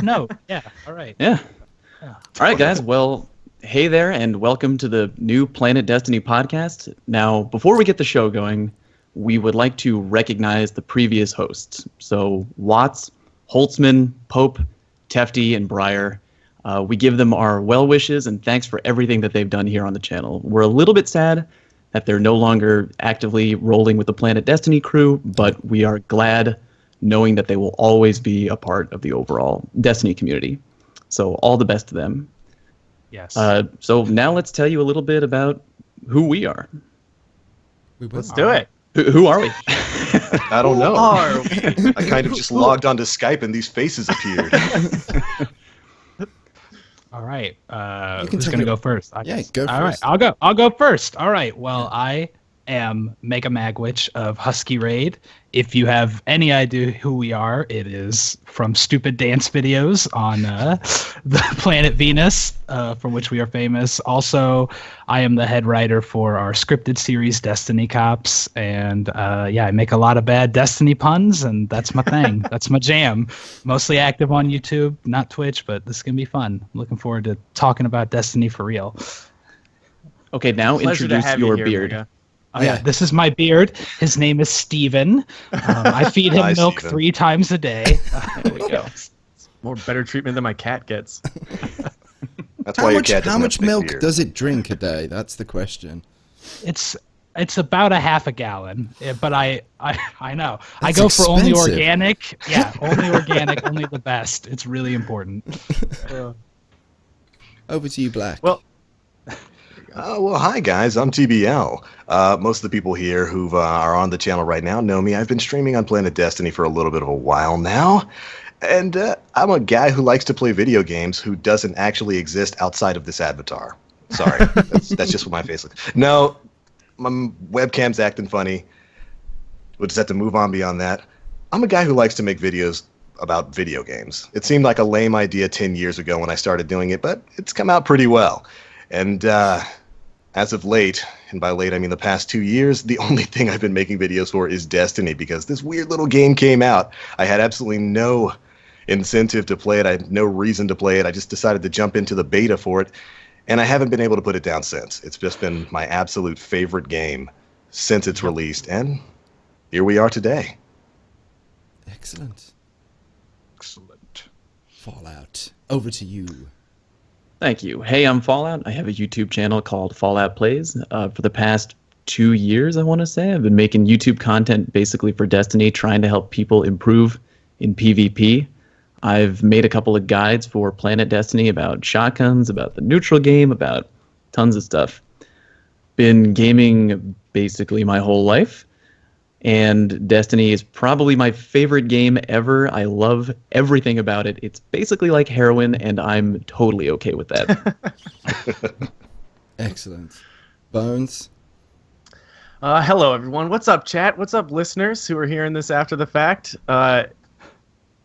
No, yeah, all right. Yeah. Yeah. All right, guys. Well, hey there, and welcome to the new Planet Destiny podcast. Now, before we get the show going, we would like to recognize the previous hosts. So, Watts, Holtzman, Pope, Tefty, and Breyer. We give them our well wishes and thanks for everything that they've done here on the channel. We're a little bit sad that they're no longer actively rolling with the Planet Destiny crew, but we are glad knowing that they will always be a part of the overall Destiny community. So all the best to them. Yes. So now let's tell you a little bit about who we are. Let's do it. Who are we? I don't know. Are I kind of just logged onto Skype and these faces appeared. All right. You can Who's take going to it- go first? Yeah, go All right, first. I'll go first. All right. Well, I am Mega Magwitch of Husky Raid. If you have any idea who we are, it is from stupid dance videos on the planet Venus, from which we are famous. Also, I am the head writer for our scripted series Destiny Cops, and I make a lot of bad Destiny puns, and that's my thing. That's my jam. Mostly active on YouTube, not Twitch, but this is gonna be fun. I'm looking forward to talking about Destiny for real. Okay, now Pleasure to introduce have you your here, beard. Mega. Oh, yeah, this is my beard. His name is Steven. I feed him Hi, milk Steven. 3 times a day. There we go. More better treatment than my cat gets. That's why your cat doesn't How have much thick milk beard. does it drink a day? That's the question. It's about a half a gallon, but I know. I That's go for only expensive. organic. Yeah, only organic, only the best. It's really important. Over to you, Black. Well, Well, hi guys, I'm TBL. Most of the people here who are on the channel right now know me. I've been streaming on Planet Destiny for a little bit of a while now. And I'm a guy who likes to play video games who doesn't actually exist outside of this avatar. Sorry, that's just what my face looks. No, my webcam's acting funny. We'll just have to move on beyond that. I'm a guy who likes to make videos about video games. It seemed like a lame idea 10 years ago when I started doing it, but it's come out pretty well. And as of late, and by late I mean the past 2 years, the only thing I've been making videos for is Destiny, because this weird little game came out. I had absolutely no incentive to play it. I had no reason to play it. I just decided to jump into the beta for it, and I haven't been able to put it down since. It's just been my absolute favorite game since it's released, and here we are today. Excellent. Excellent. Fallout. Over to you. Thank you. Hey, I'm Fallout. I have a YouTube channel called Fallout Plays. For the past 2 years, I want to say, I've been making YouTube content basically for Destiny, trying to help people improve in PvP. I've made a couple of guides for Planet Destiny about shotguns, about the neutral game, about tons of stuff. Been gaming basically my whole life, and Destiny is probably my favorite game ever. I love everything about it. It's basically like heroin, and I'm totally okay with that. Excellent. Bones. hello, everyone. What's up, chat? What's up, listeners who are hearing this after the fact?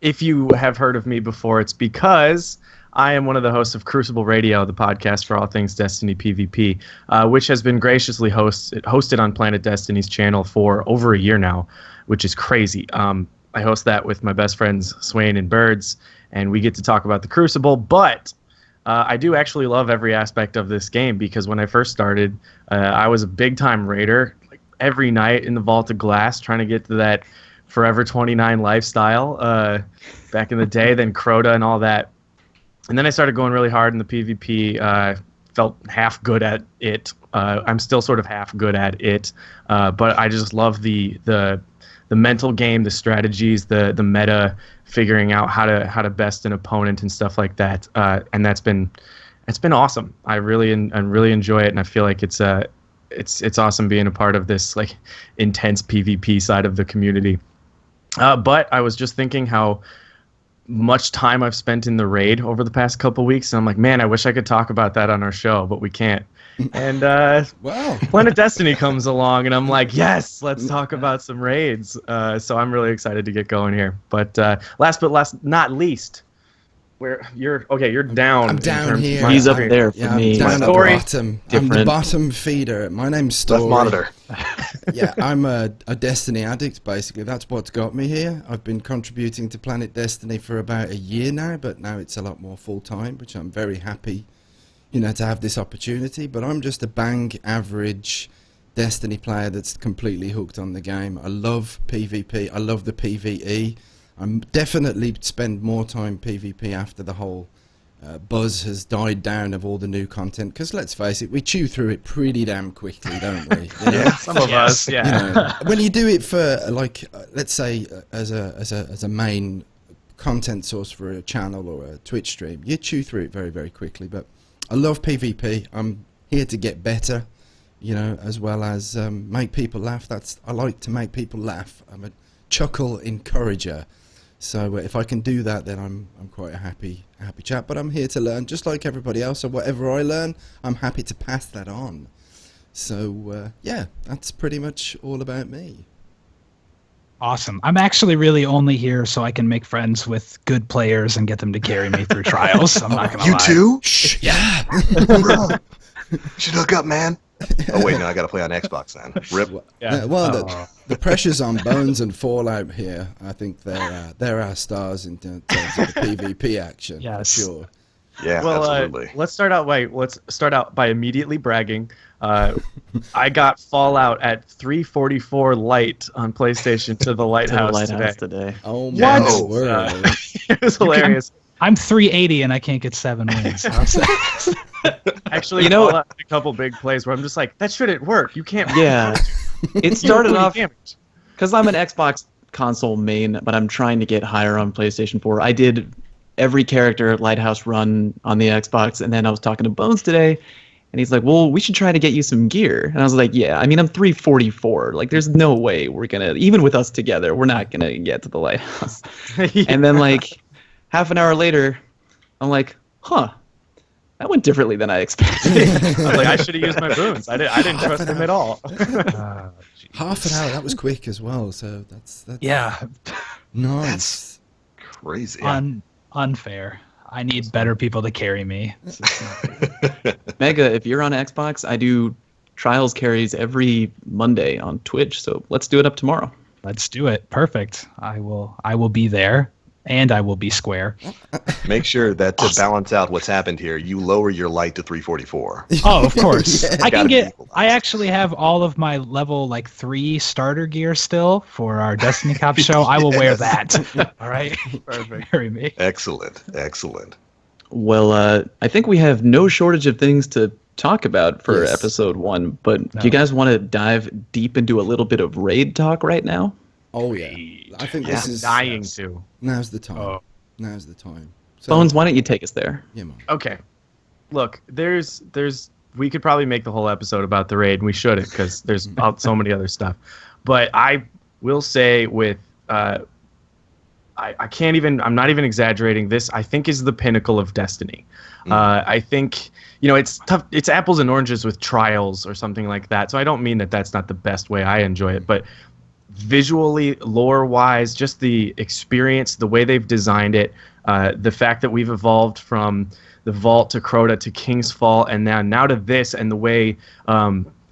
If you have heard of me before, it's because I am one of the hosts of Crucible Radio, the podcast for all things Destiny PvP, which has been graciously hosted on Planet Destiny's channel for over a year now, which is crazy. I host that with my best friends Swain and Birds, and we get to talk about the Crucible, but I do actually love every aspect of this game, because when I first started, I was a big-time raider, like every night in the Vault of Glass, trying to get to that Forever 29 lifestyle back in the day, then Crota and all that. And then I started going really hard in the PvP, felt half good at it. I'm still sort of half good at it, but I just love the mental game, the strategies, the meta, figuring out how to best an opponent and stuff like that. And it's been awesome. I really enjoy it, and I feel like it's awesome being a part of this like intense PvP side of the community. But I was just thinking how much time I've spent in the raid over the past couple weeks, and I'm like, man, I wish I could talk about that on our show, but we can't. And Wow. Planet Destiny comes along, and I'm like, yes, let's talk about some raids. So I'm really excited to get going here. But last not least, you're down. I'm in down terms of here. my He's up screen. there for Yeah, me. I'm down at the Story. bottom. I'm the Different. bottom feeder. My name's Story. Left monitor. Yeah, I'm a Destiny addict, basically. That's what's got me here. I've been contributing to Planet Destiny for about a year now, but now it's a lot more full-time, which I'm very happy, to have this opportunity. But I'm just a bang average Destiny player that's completely hooked on the game. I love PvP. I love the PvE. I'm definitely spend more time PvP after the whole buzz has died down of all the new content, because let's face it, we chew through it pretty damn quickly, don't we? Some of us, yeah. When you do it for let's say as a main content source for a channel or a Twitch stream, you chew through it very, very quickly. But I love PvP. I'm here to get better, as well as make people laugh. I like to make people laugh. I'm a chuckle encourager. So if I can do that, then I'm quite a happy chap. But I'm here to learn, just like everybody else. So whatever I learn, I'm happy to pass that on. So yeah, that's pretty much all about me. Awesome. I'm actually really only here so I can make friends with good players and get them to carry me through trials. I'm not gonna lie. You too? Shh, yeah. Bro, you should hook up, man. Oh wait, no, I gotta play on Xbox then. Rip. Yeah. Well, the pressure's on Bones and Fallout here. I think they're our stars in terms of the PvP action. Yes. For sure. Yeah, Well, absolutely. let's start out by immediately bragging. I got Fallout at 344 light on PlayStation to the Lighthouse, today. Oh my What? word! It was hilarious. I'm 380 and I can't get 7 wins. How's that? Actually, Fallout had a couple big plays where I'm just like, that shouldn't work. You can't. Yeah. It started off damage. because I'm an Xbox console main, but I'm trying to get higher on PlayStation 4. I did every character at Lighthouse run on the Xbox, and then I was talking to Bones today, and he's like, well, we should try to get you some gear. And I was like, yeah, I mean, I'm 344. Like, there's no way we're going to, even with us together, we're not going to get to the Lighthouse. Yeah. And then, like, half an hour later, I'm like, huh, that went differently than I expected. I was like, I should have used my boons. I didn't trust him at all. Half an hour. That was quick as well. So that's Yeah. nice. Crazy. Unfair. I need better people to carry me. Mega, if you're on Xbox, I do trials carries every Monday on Twitch, so let's do it up tomorrow. Let's do it. Perfect. I will be there, and I will be square. Make sure that to balance out what's happened here, you lower your light to 344. Oh, of course. Yeah. I can Gotta be get. equalized. I actually have all of my level 3 starter gear still for our Destiny Cop show. I will wear that. All right. Perfect. Carry me. Excellent. Excellent. Well, I think we have no shortage of things to talk about for Yes. episode 1, but No. do you guys want to dive deep into a little bit of raid talk right now? Oh yeah. I think this Yeah. is Dying to. now's the time. Oh. Now's the time. So, Bones, why don't you take us there? yeah, man. Okay. Look, there's we could probably make the whole episode about the raid, and we shouldn't because there's so many other stuff. But I will say with I can't even, I'm not even exaggerating, this I think is the pinnacle of Destiny. I think, it's tough, it's apples and oranges with trials or something like that. So I don't mean that that's not the best way I enjoy it, but visually, lore-wise, just the experience, the way they've designed it, the fact that we've evolved from the Vault to Crota to King's Fall, and now to this, and the way,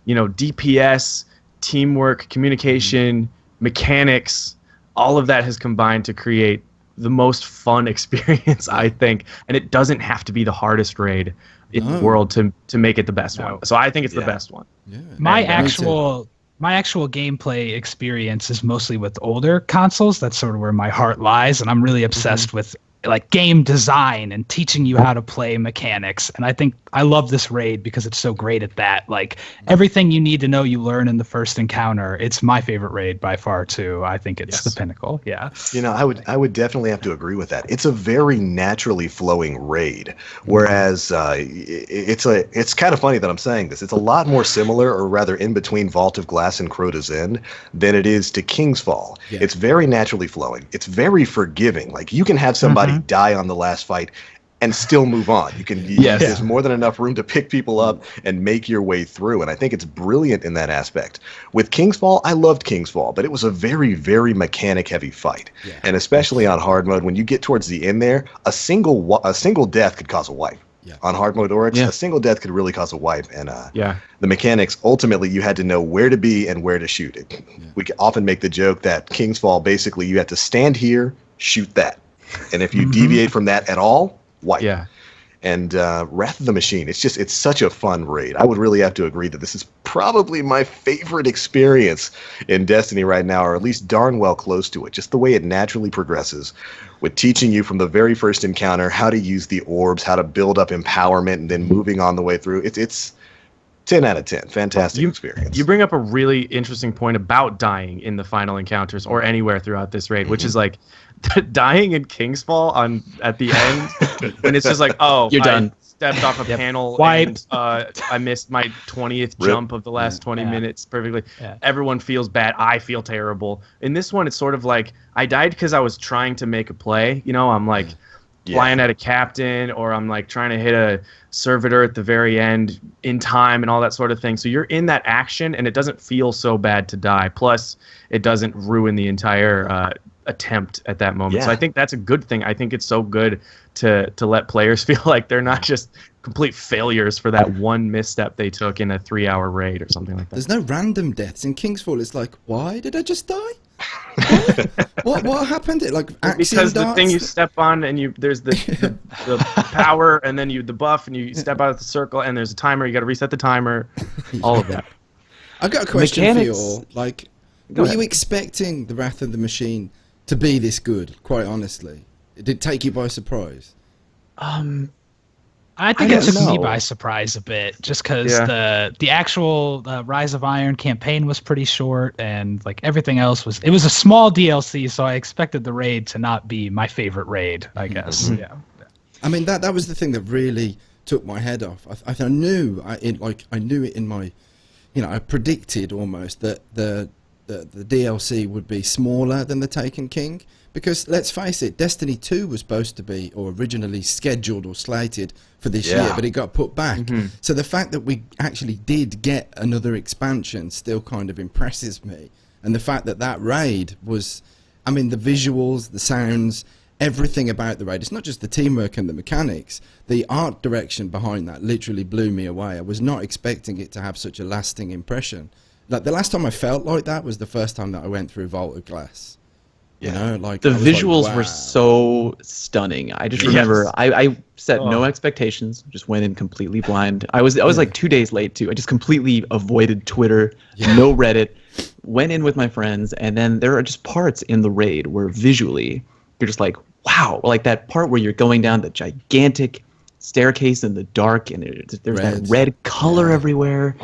DPS, teamwork, communication, mechanics, all of that has combined to create the most fun experience, I think. And it doesn't have to be the hardest raid in the world to make it the best No. one. So I think it's the Yeah. best one. Yeah. My Me too. actual gameplay experience is mostly with older consoles. That's sort of where my heart lies, and I'm really obsessed with game design and teaching you how to play mechanics. And I think I love this raid because it's so great at that. Everything you need to know, you learn in the first encounter. It's my favorite raid by far too. I think it's the pinnacle. Yeah. I would definitely have to agree with that. It's a very naturally flowing raid, whereas it's kind of funny that I'm saying this. It's a lot more similar, or rather in between Vault of Glass and Crota's End, than it is to King's Fall. Yeah. It's very naturally flowing. It's very forgiving. Like, you can have somebody die on the last fight and still move on. There's more than enough room to pick people up and make your way through. And I think it's brilliant in that aspect. With King's Fall, I loved King's Fall, but it was a very, very mechanic heavy fight. Yeah. And especially on hard mode, when you get towards the end there, a single death could cause a wipe. On hard mode Oryx, Yeah. a single death could really cause a wipe, and Yeah. the mechanics, ultimately, you had to know where to be and where to shoot it. We often make the joke that King's Fall, basically, you have to stand here, shoot that. And if you deviate from that at all, wipe. Yeah. And Wrath of the Machine, it's such a fun raid. I would really have to agree that this is probably my favorite experience in Destiny right now, or at least darn well close to it. Just the way it naturally progresses, with teaching you from the very first encounter how to use the orbs, how to build up empowerment, and then moving on the way through. It's 10 out of 10. Fantastic experience. You bring up a really interesting point about dying in the final encounters or anywhere throughout this raid, which is like dying in King's Fall at the end when it's just like, oh, You're done. Stepped off a panel Wipe. and I missed my 20th jump of the last 20 minutes perfectly. Yeah. Everyone feels bad. I feel terrible. In this one, it's sort of like I died because I was trying to make a play. You know, I'm like flying at a captain, or I'm like trying to hit a servitor at the very end in time and all that sort of thing. So you're in that action and it doesn't feel so bad to die. Plus, it doesn't ruin the entire attempt at that moment. So I think that's a good thing. I think it's so good to let players feel like they're not just complete failures for that one misstep they took in a 3-hour raid or something like that. There's no random deaths in King's Fall. It's like, why did I just die? What happened? It like Because the thing you step on and there's the power, and then the buff, and you step out of the circle, and there's a timer. You got to reset the timer. All of that. I got a question for you all. Like, were ahead. you expecting the Wrath of the Machine to be this good? Quite honestly, did it take you by surprise? I think I it took don't me know. by surprise a bit, just because the actual Rise of Iron campaign was pretty short, and like everything else was a small DLC, so I expected the raid to not be my favorite raid, I guess. Yeah. I mean, that was the thing that really took my head off. I knew I knew it in my, I predicted almost that the DLC would be smaller than the Taken King, because let's face it, Destiny 2 was supposed to be, or originally scheduled or slated for this year, but it got put back. So the fact that we actually did get another expansion still kind of impresses me, and the fact that raid was, I mean, the visuals, the sounds, everything about the raid. It's not just the teamwork and the mechanics. The art direction behind that literally blew me away. I was not expecting it to have such a lasting impression. Like, the last time I felt like that was the first time that I went through Vault of Glass. You know, like The I was like, visuals wow. were so stunning. I just remember I set no expectations, just went in completely blind. I was like 2 days late too. I just completely avoided Twitter, no Reddit, went in with my friends, and then there are just parts in the raid where visually you're just like, wow, like that part where you're going down the gigantic staircase in the dark, and there's that red color everywhere.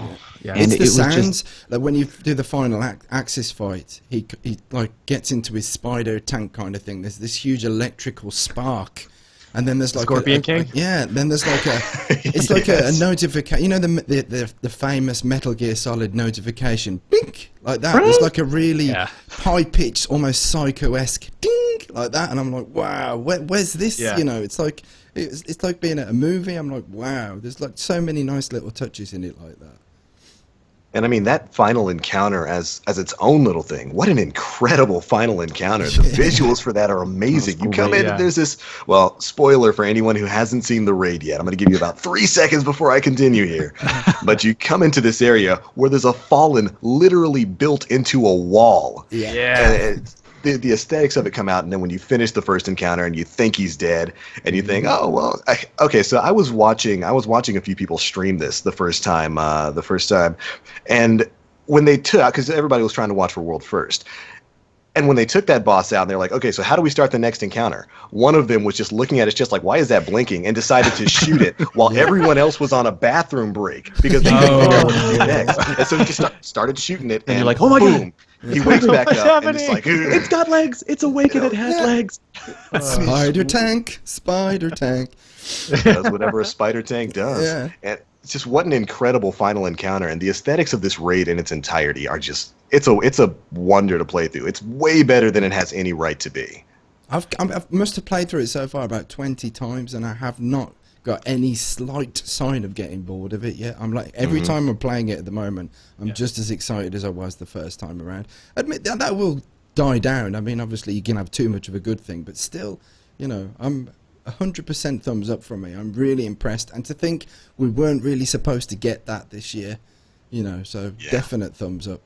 Yeah. And It's the it was sounds. Like when you do the final Axis fight, he like gets into his spider tank kind of thing. There's this huge electrical spark, and then there's like Scorpion King? Then there's like a it's like a notification. You know the famous Metal Gear Solid notification, bink, like that. There's like a really high pitched, almost psycho-esque ding like that, and I'm like, wow, where's this? Yeah. You know, it's like being at a movie. I'm like, wow, there's like so many nice little touches in it like that. And I mean, that final encounter as its own little thing, what an incredible final encounter. The visuals for that are amazing. You come in and there's this, well, spoiler for anyone who hasn't seen the raid yet. I'm going to give you about 3 seconds before I continue here. But you come into this area where there's a fallen literally built into a wall. And the aesthetics of it come out, and then when you finish the first encounter and you think he's dead, and you think, oh well, okay. So I was watching a few people stream this the first time, and when they took, because everybody was trying to watch for World First, and when they took that boss out, and they're like, okay, so how do we start the next encounter? One of them was just looking at it, just like, why is that blinking, and decided to shoot it while everyone else was on a bathroom break because they couldn't figure out what to do next. And so he just started shooting it, and you're like, oh my God. He wakes back up and it's like, It's got legs. It's awake and it has legs. Spider tank. It does whatever a spider tank does. Yeah. And it's just what an incredible final encounter. And the aesthetics of this raid in its entirety are just, it's a wonder to play through. It's way better than it has any right to be. I must have played through it so far about 20 times, and I have not got any slight sign of getting bored of it yet. I'm like, every time I'm playing it at the moment, I'm just as excited as I was the first time around. Admit that will die down. I mean, obviously you can have too much of a good thing, but still, you know, I'm 100% thumbs up from me. I'm really impressed, and to think we weren't really supposed to get that this year, so definite thumbs up.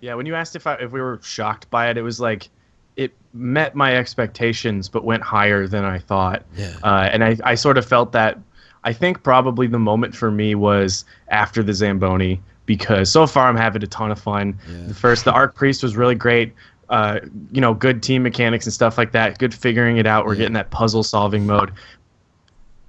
Yeah, when you asked if we were shocked by it, it was like it met my expectations, but went higher than I thought. Yeah. And I sort of felt that. I think probably the moment for me was after the Zamboni, because so far I'm having a ton of fun. Yeah. The Arc Priest was really great. Good team mechanics and stuff like that. Good figuring it out. We're getting that puzzle solving mode.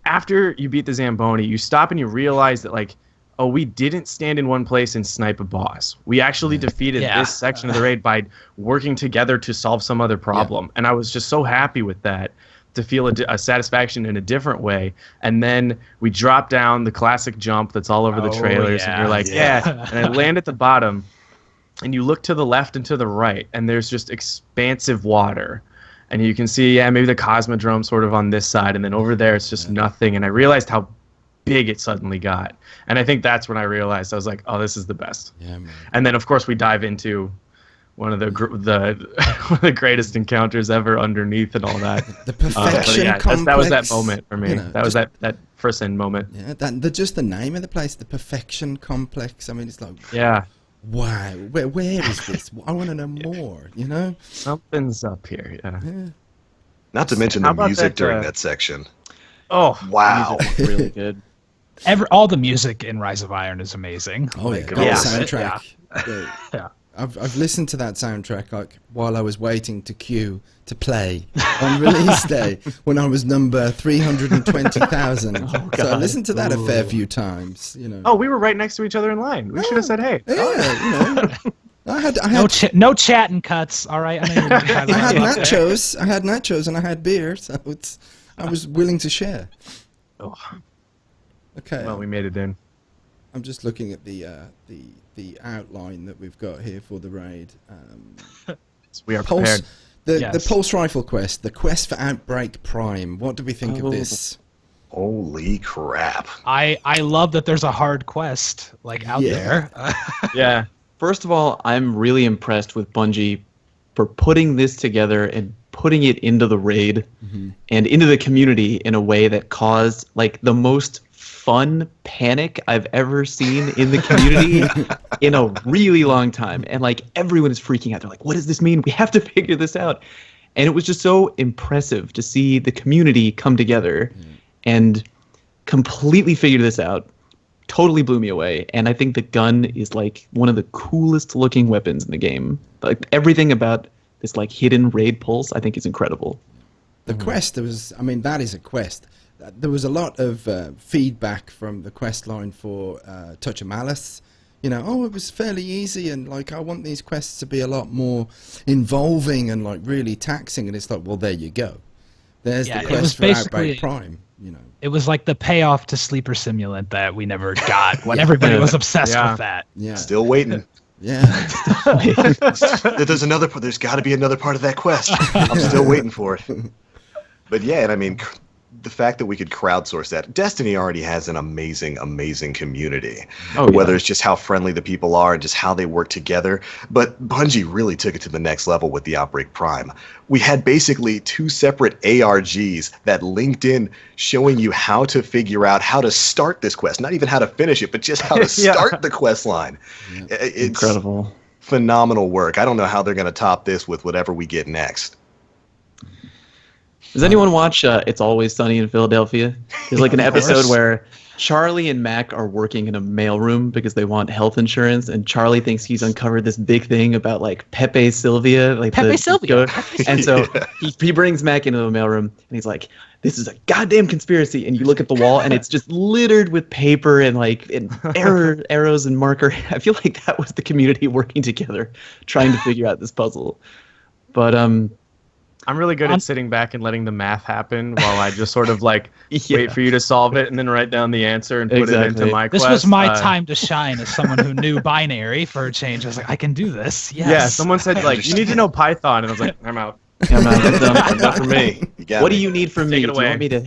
After you beat the Zamboni, you stop and you realize that we didn't stand in one place and snipe a boss. We actually defeated this section of the raid by working together to solve some other problem. And I was just so happy with that, to feel a satisfaction in a different way. And then we drop down the classic jump that's all over the trailers, and you're like, and I land at the bottom, and you look to the left and to the right, and there's just expansive water. And you can see, maybe the Cosmodrome sort of on this side, and then over there it's just nothing. And I realized how big it suddenly got. And I think that's when I realized, I was like, oh, this is the best. Yeah, man. And then, of course, we dive into one of the one of the greatest encounters ever underneath and all that. The perfection complex. That was that moment for me. That was that first end moment. Yeah, just the name of the place, the Perfection Complex. I mean, it's like, wow, where is this? I want to know more. Something's up here. Yeah. Not to mention the music during that section. Oh wow, the music was really good. All the music in Rise of Iron is amazing. Oh yeah, the soundtrack. I've listened to that soundtrack while I was waiting to queue to play on release day when I was number 320,000. So I listened to that a fair few times. Oh, we were right next to each other in line. We should have said hey. Yeah, I had no chatting cuts. All right, I had nachos. I had nachos and I had beer, so I was willing to share. Oh. Okay. Well, we made it in. I'm just looking at the outline that we've got here for the raid. We are prepared. The Pulse Rifle quest, the quest for Outbreak Prime. What do we think of this? Holy crap. I love that there's a hard quest out there. Yeah. First of all, I'm really impressed with Bungie for putting this together and putting it into the raid and into the community in a way that caused the most fun panic I've ever seen in the community in a really long time. And everyone is freaking out. They're like, what does this mean? We have to figure this out. And it was just so impressive to see the community come together and completely figure this out. Totally blew me away. And I think the gun is one of the coolest looking weapons in the game. Everything about this hidden raid pulse I think is incredible. The quest, that is a quest. There was a lot of feedback from the quest line for Touch of Malice. It was fairly easy, and I want these quests to be a lot more involving and really taxing. And it's well, there you go. There's the quest for Outbreak Prime. It was like the payoff to Sleeper Simulant that we never got when everybody was obsessed with that. Yeah. Still waiting. Yeah. There's got to be another part of that quest. I'm still waiting for it. But yeah, and the fact that we could crowdsource that. Destiny already has an amazing, amazing community. Whether it's just how friendly the people are and just how they work together. But Bungie really took it to the next level with the Outbreak Prime. We had basically 2 separate ARGs that linked in showing you how to figure out how to start this quest. Not even how to finish it, but just how to start the quest line. Yeah. It's incredible. Phenomenal work. I don't know how they're going to top this with whatever we get next. Does anyone watch It's Always Sunny in Philadelphia? There's an episode where Charlie and Mac are working in a mailroom because they want health insurance, and Charlie thinks he's uncovered this big thing about Pepe Sylvia. And so he brings Mac into the mailroom, and he's like, this is a goddamn conspiracy. And you look at the wall, and it's just littered with paper and arrows and marker. I feel like that was the community working together, trying to figure out this puzzle. But I'm really good at sitting back and letting the math happen while I just sort of wait for you to solve it and then write down the answer and put it into my quest. This was my time to shine as someone who knew binary for a change. I was like, I can do this. Yes. Yeah, someone said you need to know Python, and I was like, I'm out. I'm done for me. What do you need from me? Do you want me to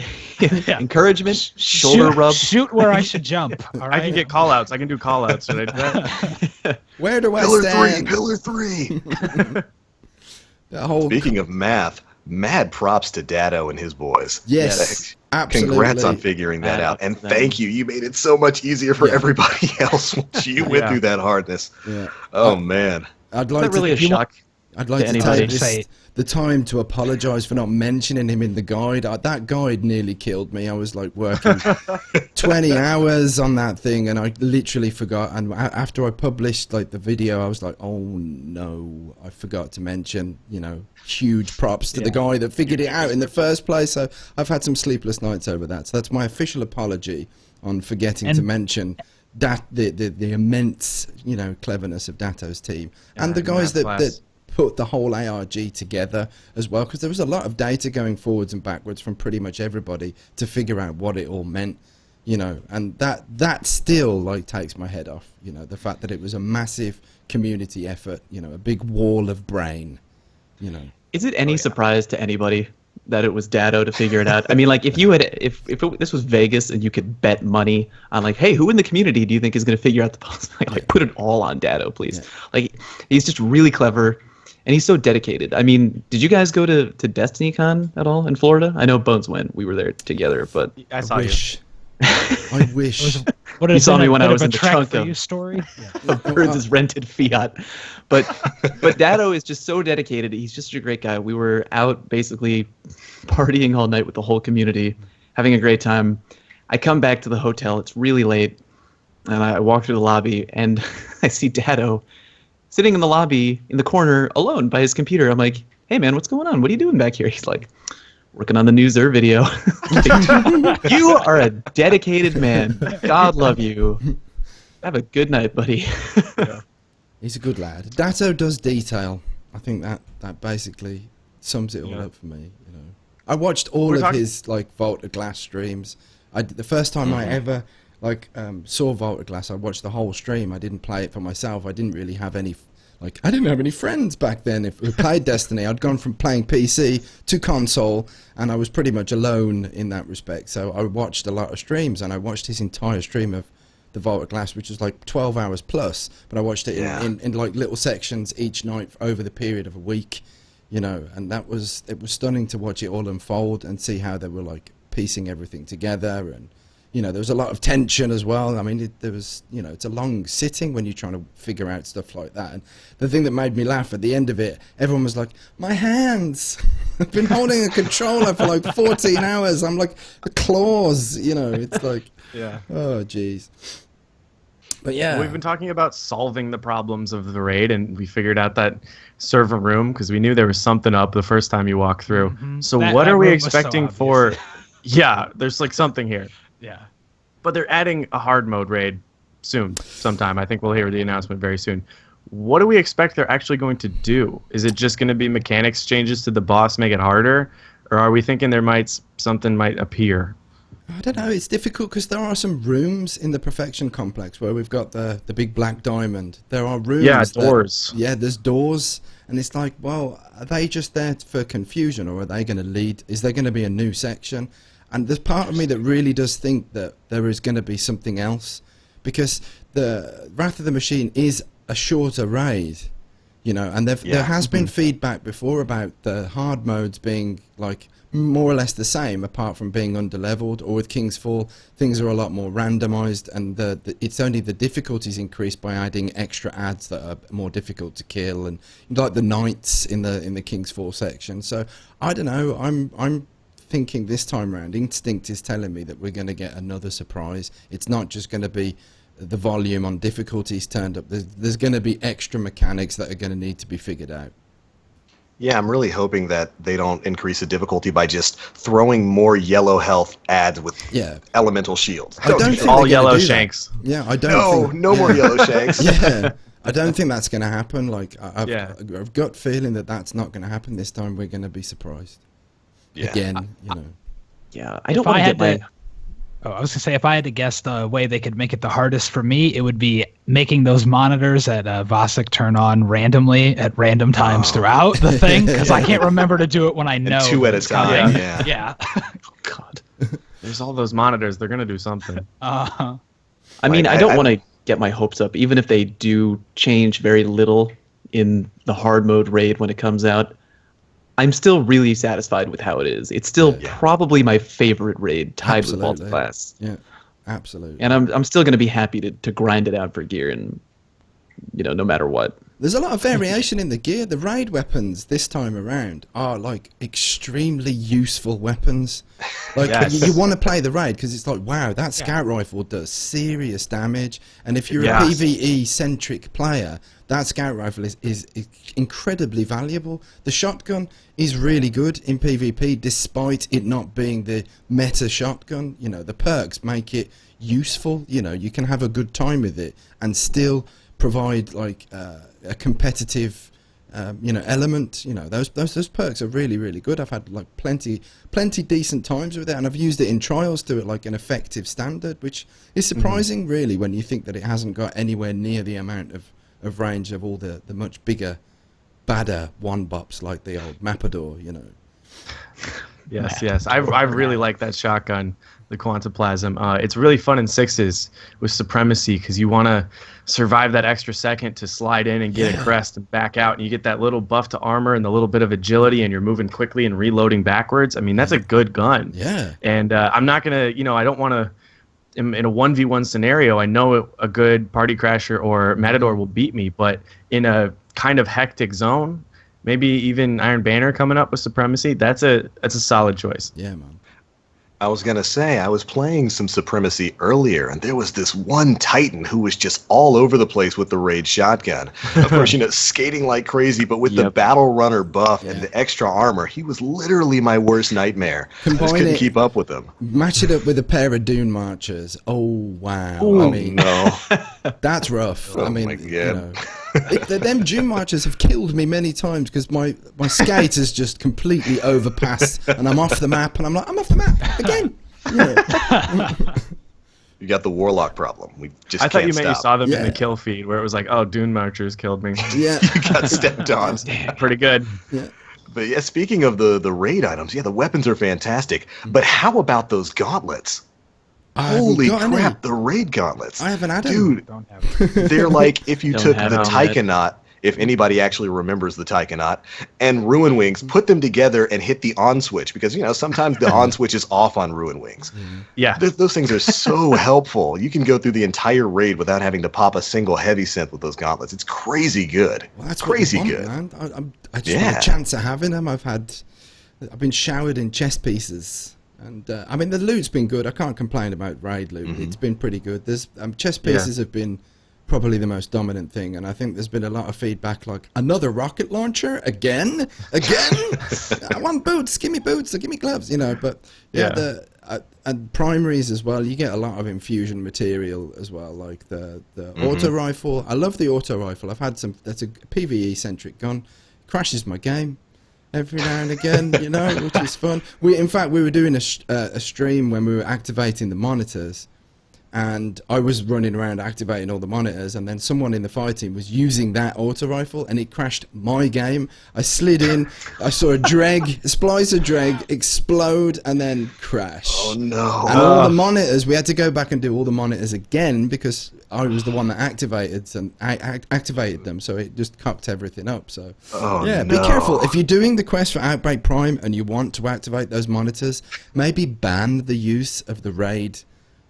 encouragement? Shoulder rub? Shoot where I should jump. All right? I can get call-outs. I can do call-outs. Should I do that? Where do I stand? Pillar 3. Speaking of math, mad props to Dado and his boys. Yes, absolutely. Congrats on figuring that out. And thank you. You made it so much easier for everybody else once you went through that hardness. Yeah. Oh, man. I'd like really a shock. I'd like to take the time to apologize for not mentioning him in the guide. That guide nearly killed me. I was like working 20 hours on that thing, and I literally forgot. And after I published like the video, I was like, oh no, I forgot to mention, huge props to the guy that figured it out in the first place. So I've had some sleepless nights over that. So that's my official apology on forgetting to mention that the immense, cleverness of Dato's team and the guys that put the whole ARG together as well, because there was a lot of data going forwards and backwards from pretty much everybody to figure out what it all meant, and that still like takes my head off, the fact that it was a massive community effort, a big wall of brain, Is it any surprise to anybody that it was Dado to figure it out? I mean, like, if you had, this was Vegas and you could bet money on, like, hey, who in the community do you think is going to figure out the puzzle? Like, put it all on Dado, please. Yeah. Like, he's just really clever, and he's so dedicated. I mean, did you guys go to DestinyCon at all in Florida? I know Bones went. We were there together, but I saw you. I wish. You saw me when I was in the trunk of story. of Birds' rented Fiat. But Dado is just so dedicated. He's just a great guy. We were out basically partying all night with the whole community, having a great time. I come back to the hotel. It's really late, and I walk through the lobby, and I see Dado sitting in the lobby in the corner alone by his computer. I'm like, hey, man, what's going on? What are you doing back here? He's like, working on the new Zer video. Like, you are a dedicated man. God love you. Have a good night, buddy. Yeah. He's a good lad. Dato does detail. I think that basically sums it all up for me. I watched all of his like Vault of Glass streams. The first time I ever saw Vault of Glass, I watched the whole stream. I didn't play it for myself. I didn't really have any. I didn't have any friends back then who played Destiny. I'd gone from playing PC to console, and I was pretty much alone in that respect. So I watched a lot of streams, and I watched his entire stream of the Vault of Glass, which was like 12 hours plus. But I watched it in like little sections each night over the period of a week, and it was stunning to watch it all unfold and see how they were like piecing everything together. And there was a lot of tension as well. I mean, there was, it's a long sitting when you're trying to figure out stuff like that. And the thing that made me laugh at the end of it, everyone was like, my hands. I've been holding a controller for like 14 hours. I'm like, the claws, it's like, oh, jeez. But yeah. We've been talking about solving the problems of the raid, and we figured out that server room because we knew there was something up the first time you walked through. Mm-hmm. So what are we expecting for... Yeah, there's like something here. Yeah. But they're adding a hard mode raid sometime. I think we'll hear the announcement very soon. What do we expect they're actually going to do? Is it just going to be mechanics changes to the boss, make it harder? Or are we thinking something might appear? I don't know. It's difficult because there are some rooms in the Perfection Complex where we've got the big black diamond. There are rooms. Yeah, doors. There's doors. And it's like, well, are they just there for confusion, or are they going to lead? Is there going to be a new section? And there's part of me that really does think that there is going to be something else, because the Wrath of the Machine is a shorter raid, and there has been feedback before about the hard modes being like more or less the same, apart from being underleveled, or with King's Fall, things are a lot more randomized, and it's only the difficulties increased by adding extra adds that are more difficult to kill, and like the knights in the King's Fall section. So I don't know. I'm thinking this time round, instinct is telling me that we're going to get another surprise. It's not just going to be the volume on difficulties turned up. There's going to be extra mechanics that are going to need to be figured out. Yeah, I'm really hoping that they don't increase the difficulty by just throwing more yellow health adds with elemental shields. I don't think all yellow shanks. Yeah, I don't. No more yellow shanks. Yeah, I don't think that's going to happen. Like I've got a gut feeling that that's not going to happen this time. We're going to be surprised. Yeah. Again, Yeah, I don't want to get my... I was going to say, if I had to guess the way they could make it the hardest for me, it would be making those monitors at Vosik turn on randomly at random times throughout the thing, because I can't remember to do it when I know. And 2 at a time, yeah. God. There's all those monitors. They're going to do something. I mean, I don't want to get my hopes up, even if they do change very little in the hard mode raid when it comes out. I'm still really satisfied with how it is. It's still probably my favorite raid, tied with Vault Class. Yeah, absolutely. And I'm still going to be happy to grind it out for gear, and no matter what. There's a lot of variation in the gear. The raid weapons this time around are like extremely useful weapons. Like you want to play the raid because it's like, wow, that scout rifle does serious damage. And if you're a PvE centric player, that scout rifle is incredibly valuable. The shotgun is really good in PvP, despite it not being the meta shotgun. The perks make it useful. You can have a good time with it and still provide like a competitive element. Those perks are really, really good. I've had like plenty decent times with it, and I've used it in trials to like an effective standard, which is surprising really when you think that it hasn't got anywhere near the amount of range of all the much bigger, badder one-bops like the old Mapador. Yes. I really like that shotgun, the Quantaplasm. It's really fun in sixes with Supremacy because you want to survive that extra second to slide in and get a crest and back out, and you get that little buff to armor and the little bit of agility, and you're moving quickly and reloading backwards. I mean, that's a good gun. Yeah. And I'm not going to, I don't want to, in a 1v1 scenario, I know a good Party Crasher or Matador will beat me, but in a kind of hectic zone, maybe even Iron Banner coming up with Supremacy, that's a solid choice. Yeah, man. I was going to say, I was playing some Supremacy earlier, and there was this one Titan who was just all over the place with the raid shotgun. Of course, skating like crazy, but with the Battle Runner buff and the extra armor, he was literally my worst nightmare. I just couldn't keep up with him. Match it up with a pair of Dune Marchers. Oh, wow. Ooh, I mean, that's rough. I mean, my God. Them Dune Marchers have killed me many times because my skate has just completely overpassed, and I'm off the map, and I'm like, I'm off the map again. You got the Warlock problem. We just I thought you can't meant you stop. saw them in the kill feed where it was like, oh, Dune Marchers killed me. Yeah. You got stepped on. Pretty good. Yeah. But yeah, speaking of the raid items, the weapons are fantastic. But how about those gauntlets? Holy crap, the raid gauntlets. I haven't had them. Dude, Don't have it. they're like if you Don't took have the it on Taikanaut, if anybody actually remembers the Taikanaut, and Ruin Wings, put them together and hit the on switch, because sometimes the on switch is off on Ruin Wings. Yeah. Those things are so helpful. You can go through the entire raid without having to pop a single heavy synth with those gauntlets. It's crazy good. Well, that's crazy what you good. want, man. I just had a chance of having them. I've been showered in chess pieces. And I mean, the loot's been good. I can't complain about raid loot. It's been pretty good. There's chess pieces have been probably the most dominant thing, and I think there's been a lot of feedback like, another rocket launcher again. I want boots. Give me boots or give me gloves. But and primaries as well. You get a lot of infusion material as well, like the auto rifle. I love the auto rifle. I've had some. That's a PvE centric gun. Crashes my game every now and again, which is fun. In fact, we were doing a stream when we were activating the monitors, and I was running around activating all the monitors, and then someone in the fire team was using that auto rifle, and it crashed my game. I slid in, I saw a splicer dreg explode and then crash. Oh no. And all the monitors, we had to go back and do all the monitors again because I was the one that activated them, so it just cocked everything up. So be careful. If you're doing the quest for Outbreak Prime and you want to activate those monitors, maybe ban the use of the raid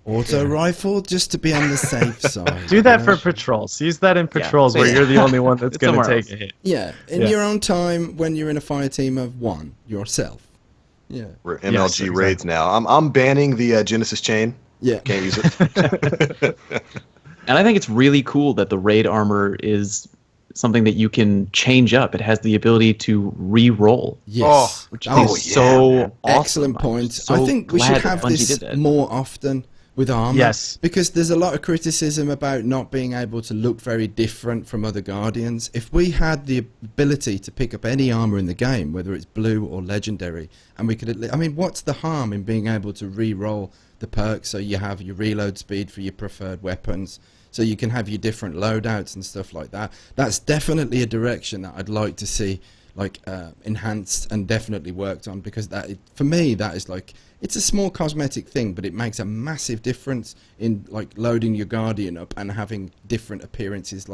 auto rifle just to be on the safe side. Do that for patrols. Use that in patrols where you're the only one that's going to take a hit. Yeah, in your own time when you're in a fire team of one yourself. Yeah. We're MLG raids now. I'm banning the Genesis chain. Yeah. Can't use it. And I think it's really cool that the raid armor is something that you can change up. It has the ability to re-roll. Yes. Which is so awesome. Excellent point. I think we should have this more often with armor. Yes. Because there's a lot of criticism about not being able to look very different from other Guardians. If we had the ability to pick up any armor in the game, whether it's blue or legendary, and we could, what's the harm in being able to re-roll the perks so you have your reload speed for your preferred weapons, so you can have your different loadouts and stuff like that? That's definitely a direction that I'd like to see enhanced and definitely worked on, because for me that is it's a small cosmetic thing, but it makes a massive difference in loading your Guardian up and having different appearances,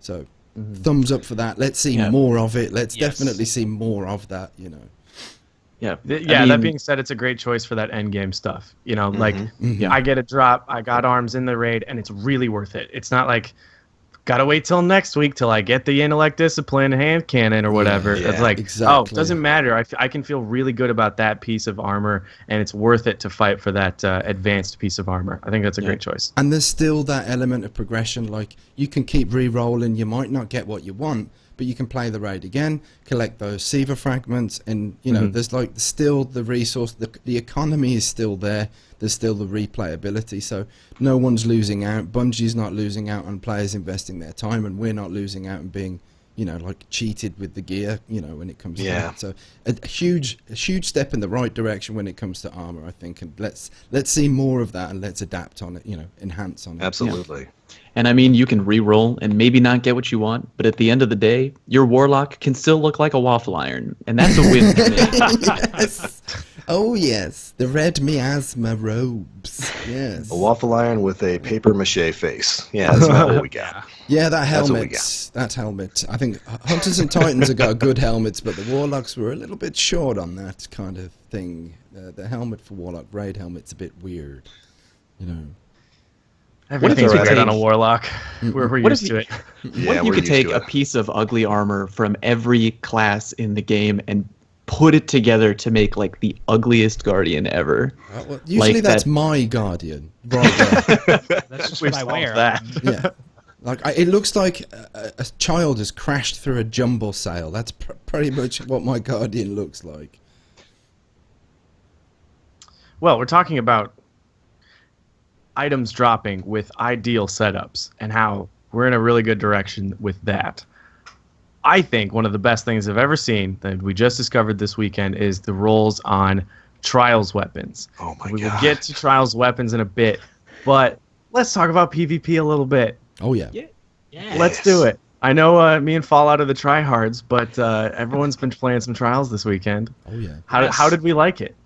so thumbs up for that. Let's see more of it. Let's definitely see more of that. Yeah, that being said, it's a great choice for that end game stuff. I get a drop, I got arms in the raid, and it's really worth it. It's not like, gotta wait till next week till I get the intellect discipline hand cannon or whatever. It's like, it doesn't matter. I can feel really good about that piece of armor, and it's worth it to fight for that advanced piece of armor. I think that's a great choice. And there's still that element of progression. Like, you can keep re-rolling. You might not get what you want, but you can play the raid again, collect those Siva fragments, and there's like still the resource, the economy is still there. There's still the replayability, so no one's losing out. Bungie's not losing out on players investing their time, and we're not losing out and being, like cheated with the gear, when it comes to that. So a huge step in the right direction when it comes to armor, I think, and let's see more of that, and let's adapt on it, enhance on it. Absolutely. Yeah. And I mean, you can re-roll and maybe not get what you want, but at the end of the day, your warlock can still look like a waffle iron, and that's a win for me. Yes. Oh yes, the red miasma robes. Yes. A waffle iron with a paper mache face. Yeah, that's about what we got. Yeah, that helmet. That helmet. I think Hunters and Titans have got good helmets, but the Warlocks were a little bit short on that kind of thing. The helmet for Warlock raid helmet's a bit weird, Everything's weird on a Warlock. We're used to it. What if you could take a piece of ugly armor from every class in the game and put it together to make like the ugliest Guardian ever? Well, usually like that's my Guardian. Right there. That's just what I wear. Yeah. Like it looks like a child has crashed through a jumble sale. That's pretty much what my Guardian looks like. Well, we're talking about items dropping with ideal setups and how we're in a really good direction with that. I think one of the best things I've ever seen that we just discovered this weekend is the rolls on Trials weapons. Oh my God. We will get to Trials weapons in a bit, but let's talk about PvP a little bit. Oh yeah. Yes. Let's do it. I know me and Fallout are the tryhards, but everyone's been playing some Trials this weekend. Oh yeah. How did we like it?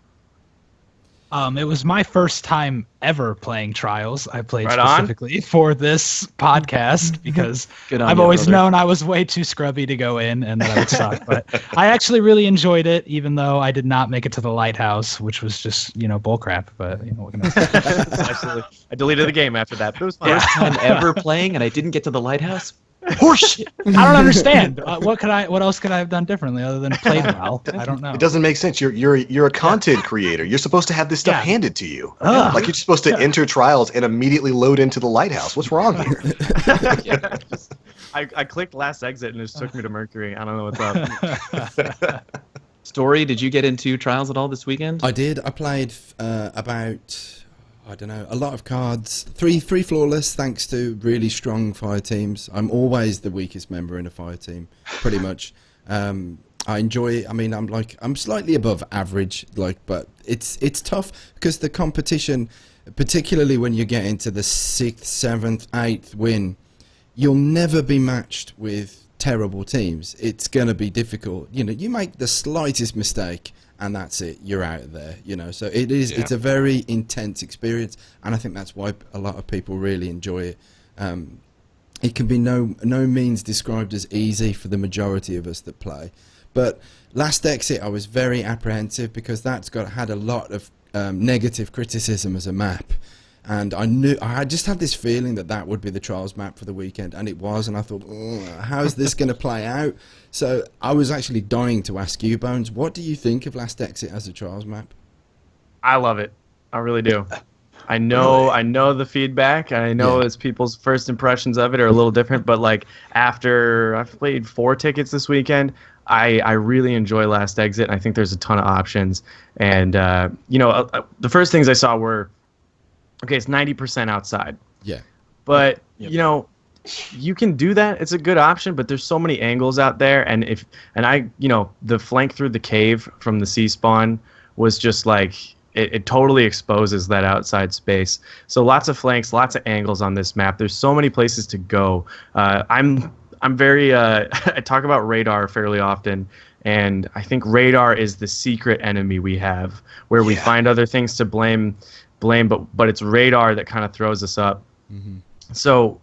It was my first time ever playing Trials. I played specifically for this podcast because I've always known I was way too scrubby to go in and that I would suck. But I actually really enjoyed it, even though I did not make it to the lighthouse, which was just, bullcrap. But, what can I say? Absolutely. I deleted the game after that, but it was fun. First time ever playing and I didn't get to the lighthouse? Horseshit. I don't understand. What else could I have done differently other than played well? I don't know. It doesn't make sense. You're a content creator. You're supposed to have this stuff handed to you. Like you're supposed to enter Trials and immediately load into the lighthouse. What's wrong here? I clicked last exit and it just took me to Mercury. I don't know what's up. Story, did you get into Trials at all this weekend? I did. I played about, I don't know, a lot of cards. Three flawless, thanks to really strong fire teams. I'm always the weakest member in a fire team, pretty much. I enjoy it. I mean, I'm slightly above average, but it's tough because the competition, particularly when you get into the 6th, 7th, 8th win, you'll never be matched with terrible teams. It's going to be difficult. You make the slightest mistake and that's it. You're out of there, So it is. Yeah. It's a very intense experience, and I think that's why a lot of people really enjoy it. It can be no means described as easy for the majority of us that play. But Last Exit, I was very apprehensive because that's had a lot of negative criticism as a map. And I just had this feeling that would be the Trials map for the weekend, and it was, and I thought, how's this going to play out? So I was actually dying to ask you, Bones, what do you think of Last Exit as a Trials map? I love it. I really do. I know the feedback, and I know it's people's first impressions of it are a little different, but after I've played 4 tickets this weekend, I really enjoy Last Exit, and I think there's a ton of options. And, the first things I saw were, okay, it's 90% outside. Yeah. But, you can do that. It's a good option, but there's so many angles out there. And the flank through the cave from the sea spawn was just it totally exposes that outside space. So lots of flanks, lots of angles on this map. There's so many places to go. I'm very, I talk about radar fairly often. And I think radar is the secret enemy we have where we find other things to blame, but it's radar that kind of throws us up. Mm-hmm. So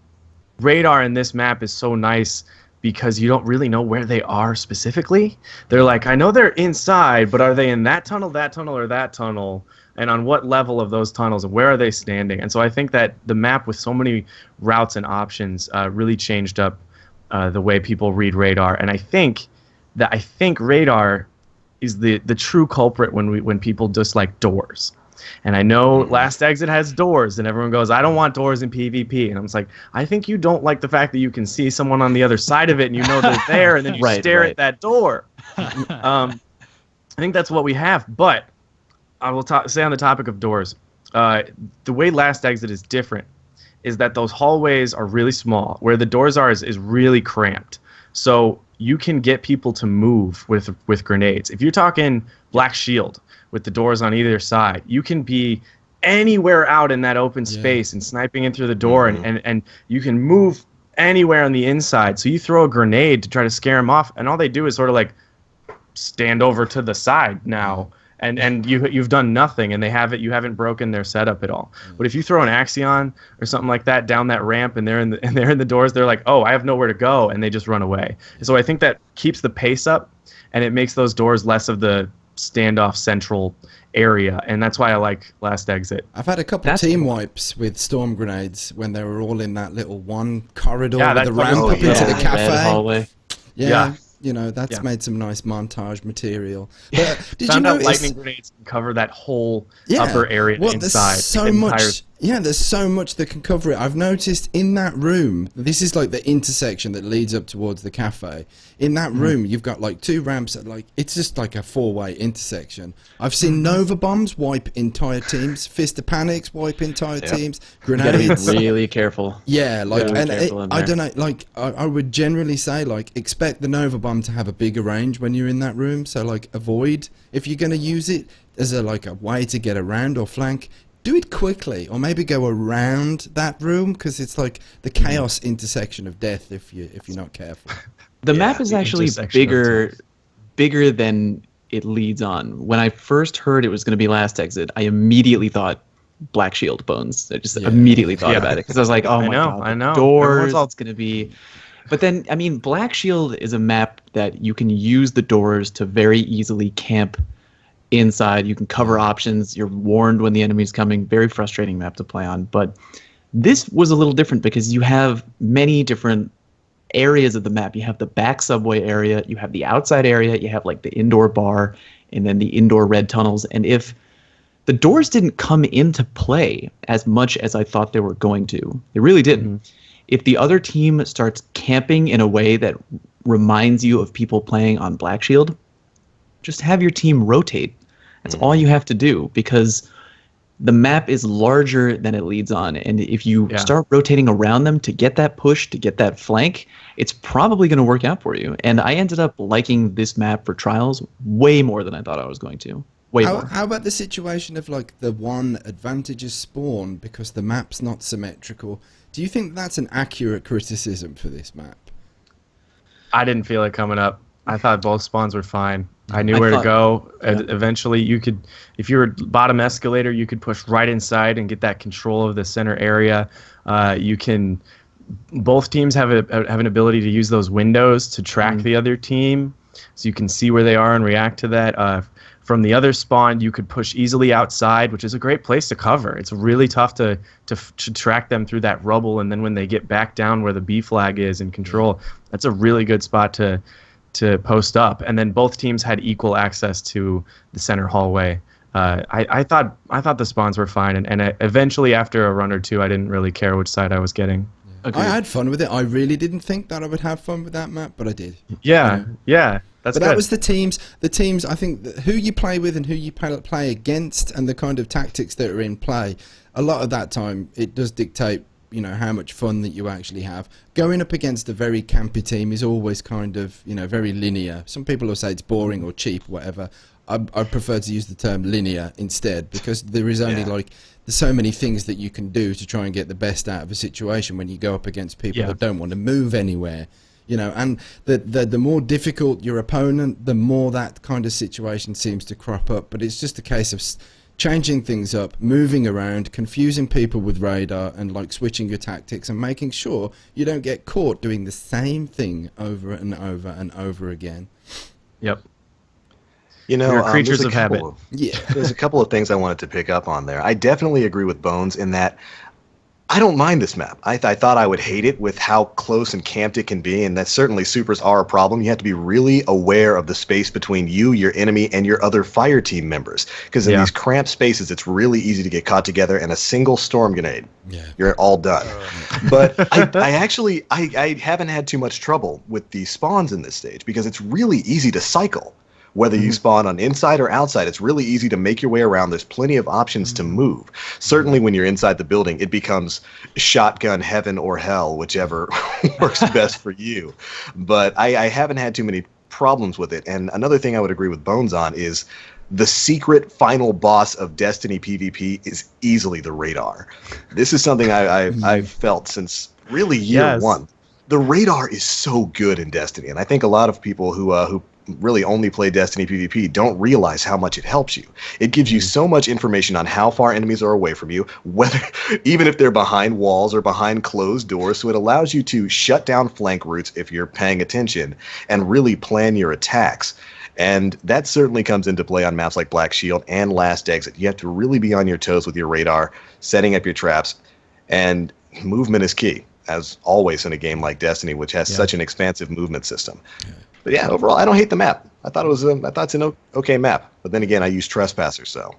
radar in this map is so nice because you don't really know where they are specifically. They're like, I know they're inside, but are they in that tunnel, or that tunnel? And on what level of those tunnels, and where are they standing? And so I think that the map with so many routes and options really changed up the way people read radar. And I think radar is the true culprit when people dislike doors. And I know Last Exit has doors, and everyone goes, I don't want doors in PvP. And I'm just like, I think you don't like the fact that you can see someone on the other side of it, and you know they're there, and then you stare at that door. I think that's what we have. But I will say on the topic of doors, the way Last Exit is different is that those hallways are really small. Where the doors are is really cramped. So you can get people to move with grenades. If you're talking Black Shield, with the doors on either side, you can be anywhere out in that open space and sniping in through the door, and you can move anywhere on the inside. So you throw a grenade to try to scare them off, and all they do is sort of like stand over to the side now, and you've done nothing, and you haven't broken their setup at all. But if you throw an Axion or something like that down that ramp, and they're in the doors, they're like, oh, I have nowhere to go, and they just run away. So I think that keeps the pace up, and it makes those doors less of the standoff central area, and that's why I like Last Exit. I've had a couple of team wipes with storm grenades when they were all in that little one corridor with the ramp up into the cafe. Hallway. Yeah. You know, that's made some nice montage material. But did you Found out notice lightning grenades can cover that whole upper area inside. There's so much. Yeah, there's so much that can cover it. I've noticed in that room, this is like the intersection that leads up towards the cafe. In that room, you've got like two ramps that it's just like a four-way intersection. I've seen Nova bombs wipe entire teams, Fist of Panics wipe entire teams, grenades. You gotta be really careful. Yeah, I don't know, like I would generally say expect the Nova bomb to have a bigger range when you're in that room. So avoid, if you're going to use it as a way to get around or flank, do it quickly, or maybe go around that room, because it's like the chaos intersection of death if you're not careful. The map is actually bigger than it leads on. When I first heard it was going to be Last Exit, I immediately thought Black Shield bones. I just immediately thought about it, because I was like, oh my god, I know. Doors, it's going to be. But then, I mean, Black Shield is a map that you can use the doors to very easily camp inside. You can cover options. You're warned when the enemy's coming. Very frustrating map to play on. But this was a little different because you have many different areas of the map. You have the back subway area. You have the outside area. You have the indoor bar, and then the indoor red tunnels. And if the doors didn't come into play as much as I thought they were going to, they really didn't. If the other team starts camping in a way that reminds you of people playing on Black Shield, just have your team rotate. That's all you have to do, because the map is larger than it leads on. And if you start rotating around them to get that push, to get that flank, it's probably going to work out for you. And I ended up liking this map for Trials way more than I thought I was going to. Way more. How about the situation of the one advantages spawn because the map's not symmetrical? Do you think that's an accurate criticism for this map? I didn't feel it coming up. I thought both spawns were fine. I knew where to go. And eventually you could, if you were bottom escalator, you could push right inside and get that control of the center area. Both teams have an ability to use those windows to track the other team, so you can see where they are and react to that. From the other spawn, you could push easily outside, which is a great place to cover. It's really tough to track them through that rubble, and then when they get back down where the B flag is in control, that's a really good spot to post up. And then both teams had equal access to the center hallway. I thought the spawns were fine, and eventually after a run or two, I didn't really care which side I was getting. I had fun with it. I really didn't think that I would have fun with that map, but I did. Yeah. That's but good. that was the teams. I think who you play with and who you play against, and the kind of tactics that are in play. A lot of that time, it does dictate, how much fun that you actually have. Going up against a very campy team is always kind of, very linear. Some people will say it's boring or cheap, whatever. I prefer to use the term linear instead, because there is only there's so many things that you can do to try and get the best out of a situation when you go up against people that don't want to move anywhere. And the more difficult your opponent, the more that kind of situation seems to crop up. But it's just a case of changing things up, moving around, confusing people with radar, and like switching your tactics and making sure you don't get caught doing the same thing over and over and over again. Yep. You know, We're creatures there's a of habit. couple Yeah. There's a couple of things I wanted to pick up on there. I definitely agree with Bones in that I don't mind this map. I thought I would hate it with how close and camped it can be, and that certainly supers are a problem. You have to be really aware of the space between you, your enemy, and your other fire team members. Because in these cramped spaces, it's really easy to get caught together, and a single storm grenade, you're all done. But I actually haven't had too much trouble with the spawns in this stage, because it's really easy to cycle. Whether you spawn on inside or outside, it's really easy to make your way around. There's plenty of options to move. Certainly when you're inside the building, it becomes shotgun heaven or hell, whichever works best for you. But I haven't had too many problems with it. And another thing I would agree with Bones on is the secret final boss of Destiny PvP is easily the radar. This is something I've felt since really year one. The radar is so good in Destiny, and I think a lot of people who really only play Destiny PvP don't realize how much it helps you. It gives you so much information on how far enemies are away from you, whether even if they're behind walls or behind closed doors, so it allows you to shut down flank routes if you're paying attention and really plan your attacks. And that certainly comes into play on maps like Black Shield and Last Exit. You have to really be on your toes with your radar, setting up your traps, and movement is key, as always in a game like Destiny, which has such an expansive movement system. But yeah, overall, I don't hate the map. I thought it's an okay map. But then again, I use Trespasser, so.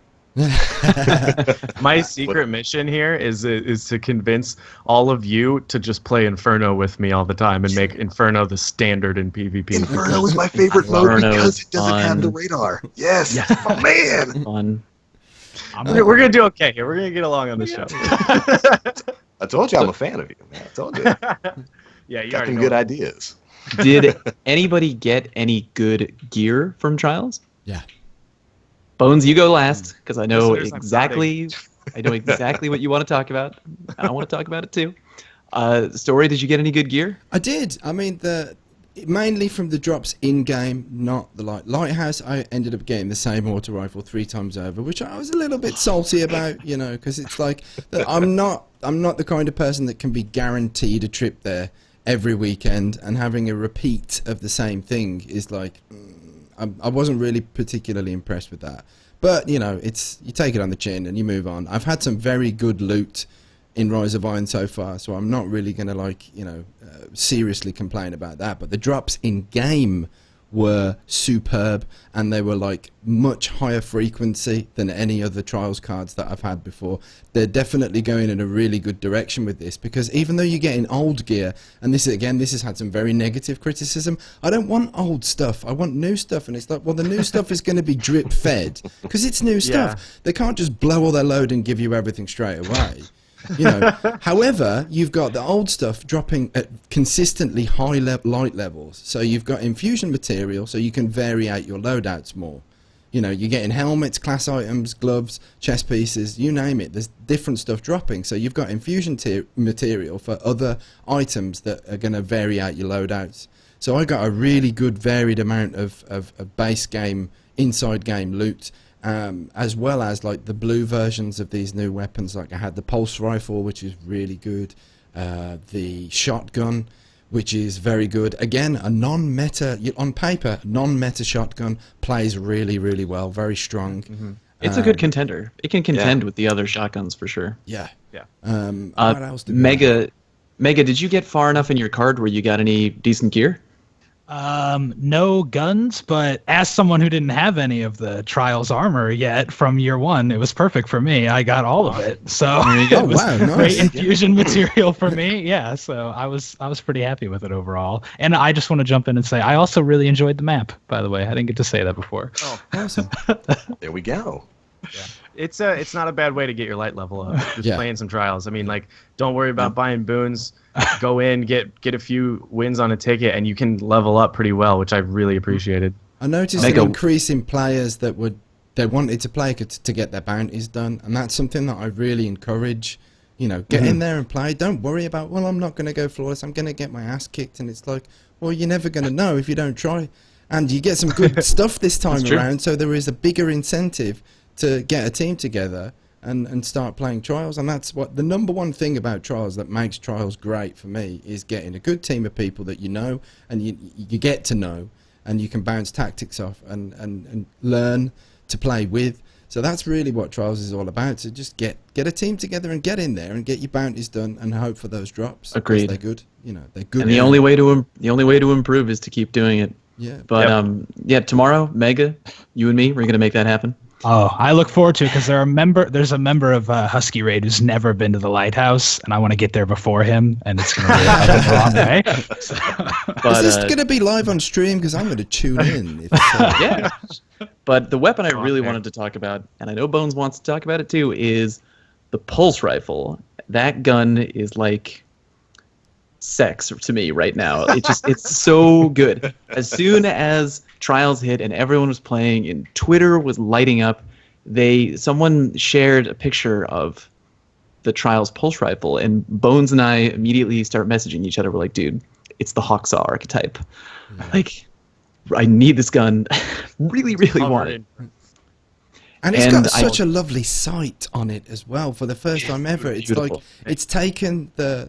My secret mission here is to convince all of you to just play Inferno with me all the time and make Inferno the standard in PvP. Inferno is my favorite mode because it doesn't have the radar. Yes, oh man. Fun. We're gonna do okay here. We're gonna get along on this show. I told you I'm a fan of you, man. I told you. Yeah, you got some know good ideas. Did anybody get any good gear from Trials? Yeah. Bones, you go last, because I know Listeners, I know exactly what you want to talk about. I want to talk about it too. Story, did you get any good gear? I did. I mean, mainly from the drops in game, not the Lighthouse. I ended up getting the same auto rifle 3 times over, which I was a little bit salty about, you know, because it's like I'm not the kind of person that can be guaranteed a trip there every weekend, and having a repeat of the same thing is like I wasn't really particularly impressed with that. But you know, you take it on the chin and you move on. I've had some very good loot in Rise of Iron so far, so I'm not really gonna seriously complain about that. But the drops in game were superb, and they were like much higher frequency than any other Trials cards that I've had before. They're definitely going in a really good direction with this, because even though you're getting old gear, and this has had some very negative criticism, I don't want old stuff, I want new stuff. And it's like, well, the new stuff is going to be drip fed because it's new stuff. They can't just blow all their load and give you everything straight away. You know, however, you've got the old stuff dropping at consistently high light levels. So you've got infusion material, so you can vary out your loadouts more. You know, you're getting helmets, class items, gloves, chest pieces, you name it. There's different stuff dropping. So you've got infusion material for other items that are going to vary out your loadouts. So I got a really good varied amount of base game, inside game loot. As well as like the blue versions of these new weapons. Like I had the pulse rifle, which is really good, the shotgun, which is very good. Again, a non-meta, on paper, non-meta shotgun, plays really, really well, very strong. It's a good contender. It can contend with the other shotguns for sure. Yeah. What else did Mega, did you get far enough in your card where you got any decent gear? No guns, but as someone who didn't have any of the Trials armor yet from year one, it was perfect for me. I got all of it, so it was great infusion material for me. Yeah, so I was pretty happy with it overall. And I just want to jump in and say I also really enjoyed the map. By the way, I didn't get to say that before. Oh, awesome! There we go. Yeah. It's not a bad way to get your light level up. Just playing some Trials. I mean, like, don't worry about buying boons. Go in, get a few wins on a ticket, and you can level up pretty well, which I really appreciated. I noticed an increase in players that they wanted to play to get their bounties done, and that's something that I really encourage. You know, get in there and play. Don't worry about, well, I'm not going to go flawless. I'm going to get my ass kicked, and it's like, well, you're never going to know if you don't try. And you get some good stuff this time around, so there is a bigger incentive to get a team together and start playing Trials. And that's what the number one thing about Trials that makes Trials great for me is getting a good team of people that you know and you get to know, and you can bounce tactics off and learn to play with. So that's really what Trials is all about. So just get a team together and get in there and get your bounties done and hope for those drops. Agreed. They're good. You know, they're good. And the only way to improve is to keep doing it. Yeah. But tomorrow, Mega, you and me, we're gonna make that happen. Oh, I look forward to it because there's a member of Husky Raid who's never been to the lighthouse, and I want to get there before him, and it's going to be a long way. So. But, is this going to be live on stream? Because I'm going to tune in. Yeah. But the weapon I really wanted to talk about, and I know Bones wants to talk about it too, is the pulse rifle. That gun is like sex to me right now. It's so good. As soon as Trials hit and everyone was playing and Twitter was lighting up, someone shared a picture of the Trials pulse rifle, and Bones and I immediately start messaging each other. We're like, dude, it's the Hawksaw archetype. Yeah. Like, I need this gun. Really, really want it. And it's got such a lovely sight on it as well. For the first time ever, it's beautiful. Like it's taken the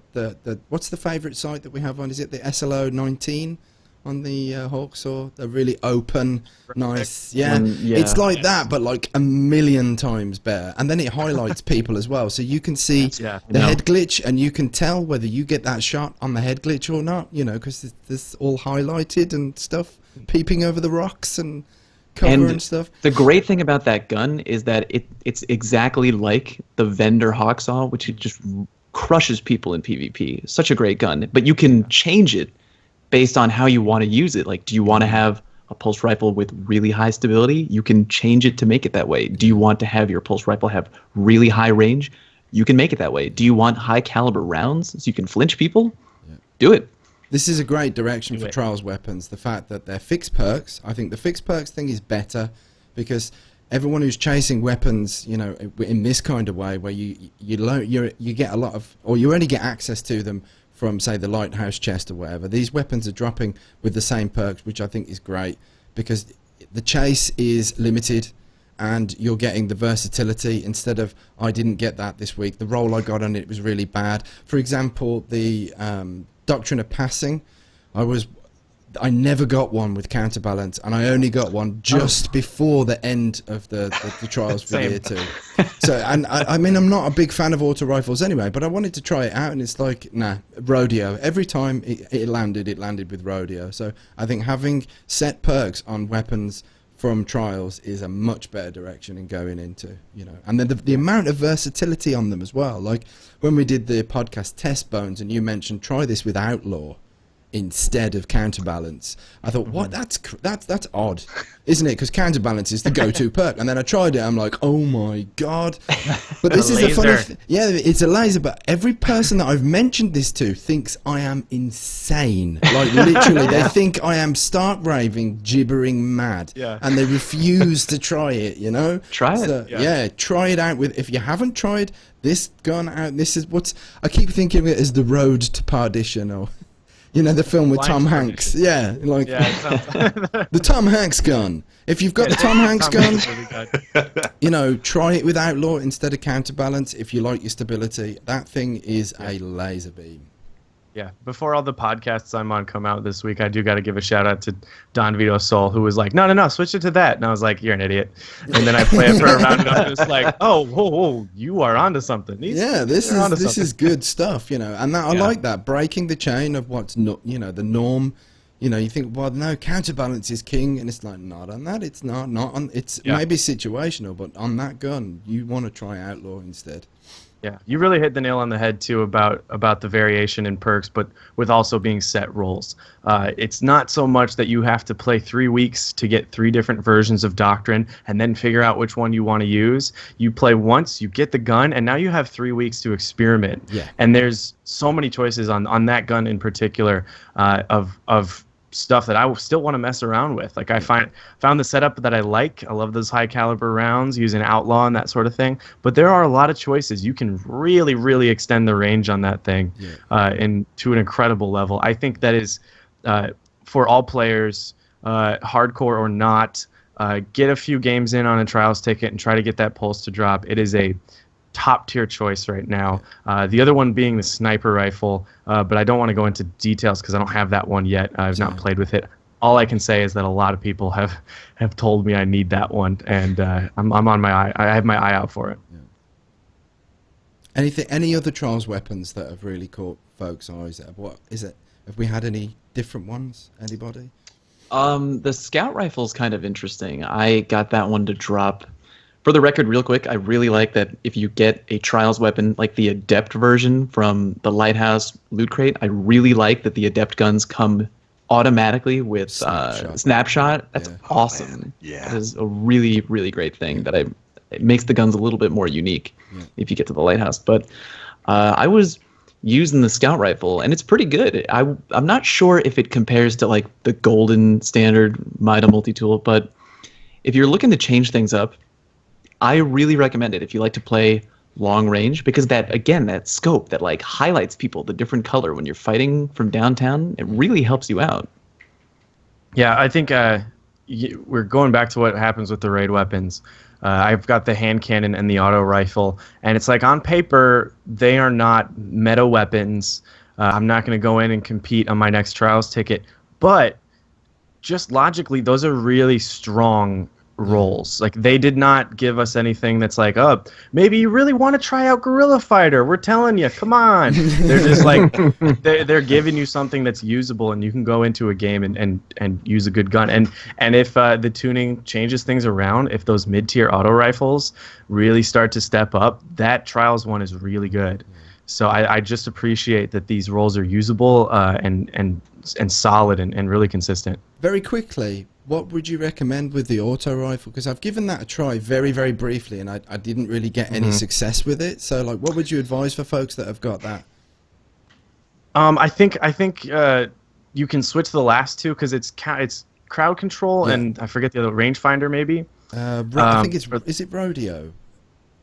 what's the favorite sight that we have on? Is it the SLO 19 on the Hawksaw? The really open, nice. Yeah, it's like that, but like a million times better. And then it highlights people as well, so you can see the head glitch, and you can tell whether you get that shot on the head glitch or not. You know, because it's all highlighted and stuff, peeping over the rocks and cover and stuff. The great thing about that gun is that it's exactly like the Vendor Hawksaw, which it just crushes people in PvP. Such a great gun, but you can change it based on how you want to use it. Like, do you want to have a pulse rifle with really high stability? You can change it to make it that way. Do you want to have your pulse rifle have really high range? You can make it that way. Do you want high caliber rounds so you can flinch people? Yeah. Do it. This is a great direction for Trials weapons. The fact that they're fixed perks. I think the fixed perks thing is better because everyone who's chasing weapons, you know, in this kind of way, where you get a lot of, or you only get access to them from, say, the Lighthouse chest or whatever. These weapons are dropping with the same perks, which I think is great because the chase is limited and you're getting the versatility instead of, I didn't get that this week. The roll I got on it was really bad. For example, the Doctrine of Passing, I never got one with counterbalance, and I only got one just before the end of the Trials video too. So, and I mean, I'm not a big fan of auto rifles anyway, but I wanted to try it out, and it's like, nah, rodeo. Every time it landed with rodeo. So I think having set perks on weapons from Trials is a much better direction in going into, you know. And then the amount of versatility on them as well. Like when we did the podcast Test Bones and you mentioned try this with Outlaw instead of counterbalance, I thought, what? That's odd, isn't it? Because counterbalance is the go-to perk. And then I tried it, I'm like, oh my god. But this is a funny yeah, it's a laser, but every person that I've mentioned this to thinks I am insane. Like literally, they think I am stark raving, gibbering mad. Yeah. And they refuse to try it, you know? Try it. So, yeah, try it out with, if you haven't tried this gun out, this is what's, I keep thinking of it as the road to perdition, or you know, the film with Tom Hanks. Yeah, like the Tom Hanks gun. If you've got the Tom Hanks gun, you know, try it with Outlaw instead of counterbalance. If you like your stability, that thing is a laser beam. Yeah, before all the podcasts I'm on come out this week, I do got to give a shout out to Don Vito Sol, who was like, no, switch it to that. And I was like, you're an idiot. And then I play it for a round and I'm just like, oh, whoa, you are onto something. This is good stuff, you know. And that I like that, breaking the chain of what's not, you know, the norm. You know, you think, well, no, counterbalance is king, and it's like, not on that. It's not on. It's maybe situational, but on that gun, you want to try Outlaw instead. Yeah, you really hit the nail on the head too about the variation in perks, but with also being set roles. It's not so much that you have to play 3 weeks to get 3 different versions of Doctrine and then figure out which one you want to use. You play once, you get the gun, and now you have 3 weeks to experiment. Yeah. And there's so many choices on that gun in particular of stuff that I still want to mess around with. Like I found the setup that I like. I love those high caliber rounds using Outlaw and that sort of thing. But there are a lot of choices. You can really, really extend the range on that thing to an incredible level. I think that is for all players, hardcore or not. get a few games in on a trials ticket and try to get that pulse to drop. It is a top tier choice right now. The other one being the sniper rifle, but I don't want to go into details because I don't have that one yet. I've not played with it. All I can say is that a lot of people have told me I need that one, and I'm on my eye. I have my eye out for it. Yeah. Any other trials weapons that have really caught folks' eyes? What is it? Have we had any different ones? Anybody? The scout rifle is kind of interesting. I got that one to drop. For the record, real quick, I really like that if you get a trials weapon, like the adept version from the Lighthouse loot crate, I really like that the adept guns come automatically with snapshot. That's awesome. Yeah. That is a really, really great thing that it makes the guns a little bit more unique if you get to the Lighthouse. But I was using the scout rifle, and it's pretty good. I'm not sure if it compares to like the golden standard Mida multi-tool, but if you're looking to change things up, I really recommend it if you like to play long range, because that scope that like highlights people the different color when you're fighting from downtown, it really helps you out. Yeah, I think we're going back to what happens with the raid weapons. I've got the hand cannon and the auto rifle, and it's like on paper they are not meta weapons. I'm not going to go in and compete on my next trials ticket, but just logically those are really strong roles. Like, they did not give us anything that's like, oh, maybe you really want to try out Guerrilla Fighter, we're telling you, come on. They're just like they're giving you something that's usable, and you can go into a game and use a good gun. And if the tuning changes things around, if those mid-tier auto rifles really start to step up, that trials one is really good. So I just appreciate that these roles are usable and solid and really consistent. Very quickly, what would you recommend with the auto rifle? Because I've given that a try very, very briefly, and I didn't really get any success with it. So, like, what would you advise for folks that have got that? I think you can switch the last two because it's crowd control and I forget the other, rangefinder maybe. I think is it rodeo?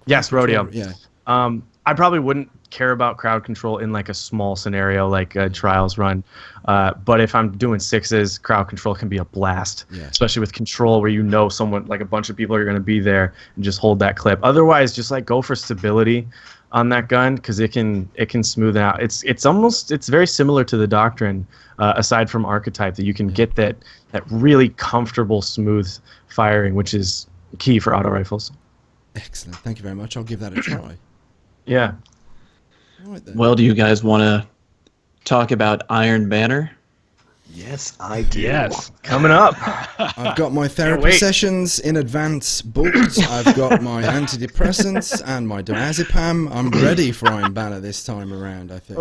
Yes, rodeo. Yeah. I probably wouldn't care about crowd control in like a small scenario like a trials run, but if I'm doing sixes, crowd control can be a blast, especially with control where you know someone, like a bunch of people are going to be there, and just hold that clip. Otherwise, just like go for stability on that gun, because it can smooth it out. It's very similar to the Doctrine, aside from Archetype, that you can get that really comfortable smooth firing, which is key for auto rifles. Excellent, thank you very much. I'll give that a try. Yeah. Right then. Well, do you guys want to talk about Iron Banner? Yes, I do. Yes. Coming up. I've got my therapy sessions in advance booked. I've got my antidepressants and my diazepam. I'm ready for Iron Banner this time around, I think.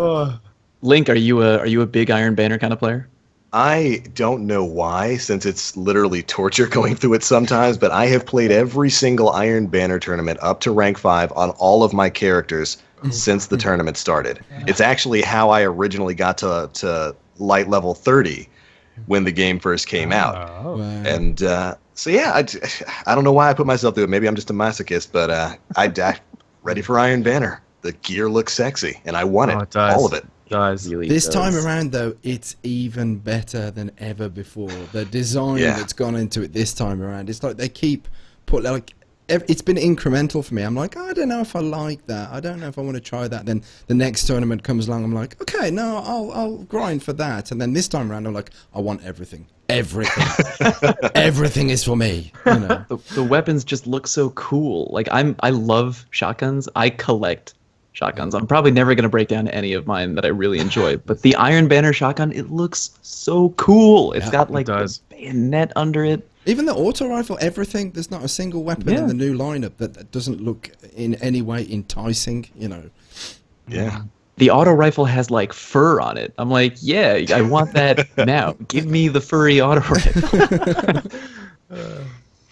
Link, are you a big Iron Banner kind of player? I don't know why, since it's literally torture going through it sometimes, but I have played every single Iron Banner tournament up to rank 5 on all of my characters since the tournament started. It's actually how I originally got to light level 30 when the game first came out. Wow. And so yeah, I don't know why I put myself through it. Maybe I'm just a masochist, but I'm ready for Iron Banner. The gear looks sexy, and I want it, all of it. This time around, though, it's even better than ever before. The design that's gone into it this time around, it's like they keep it's been incremental for me. I'm like, I don't know if I like that. I don't know if I want to try that. Then the next tournament comes along. I'm like, okay, no, I'll grind for that. And then this time around, I'm like, I want everything. Everything is for me. You know? The weapons just look so cool. Like, I love shotguns. I collect shotguns. I'm probably never going to break down any of mine that I really enjoy. But the Iron Banner shotgun, it looks so cool. It's got like the bayonet under it. Even the auto rifle, everything. There's not a single weapon in the new lineup that doesn't look in any way enticing, you know. Yeah. The auto rifle has like fur on it. I'm like, yeah, I want that now. Give me the furry auto rifle.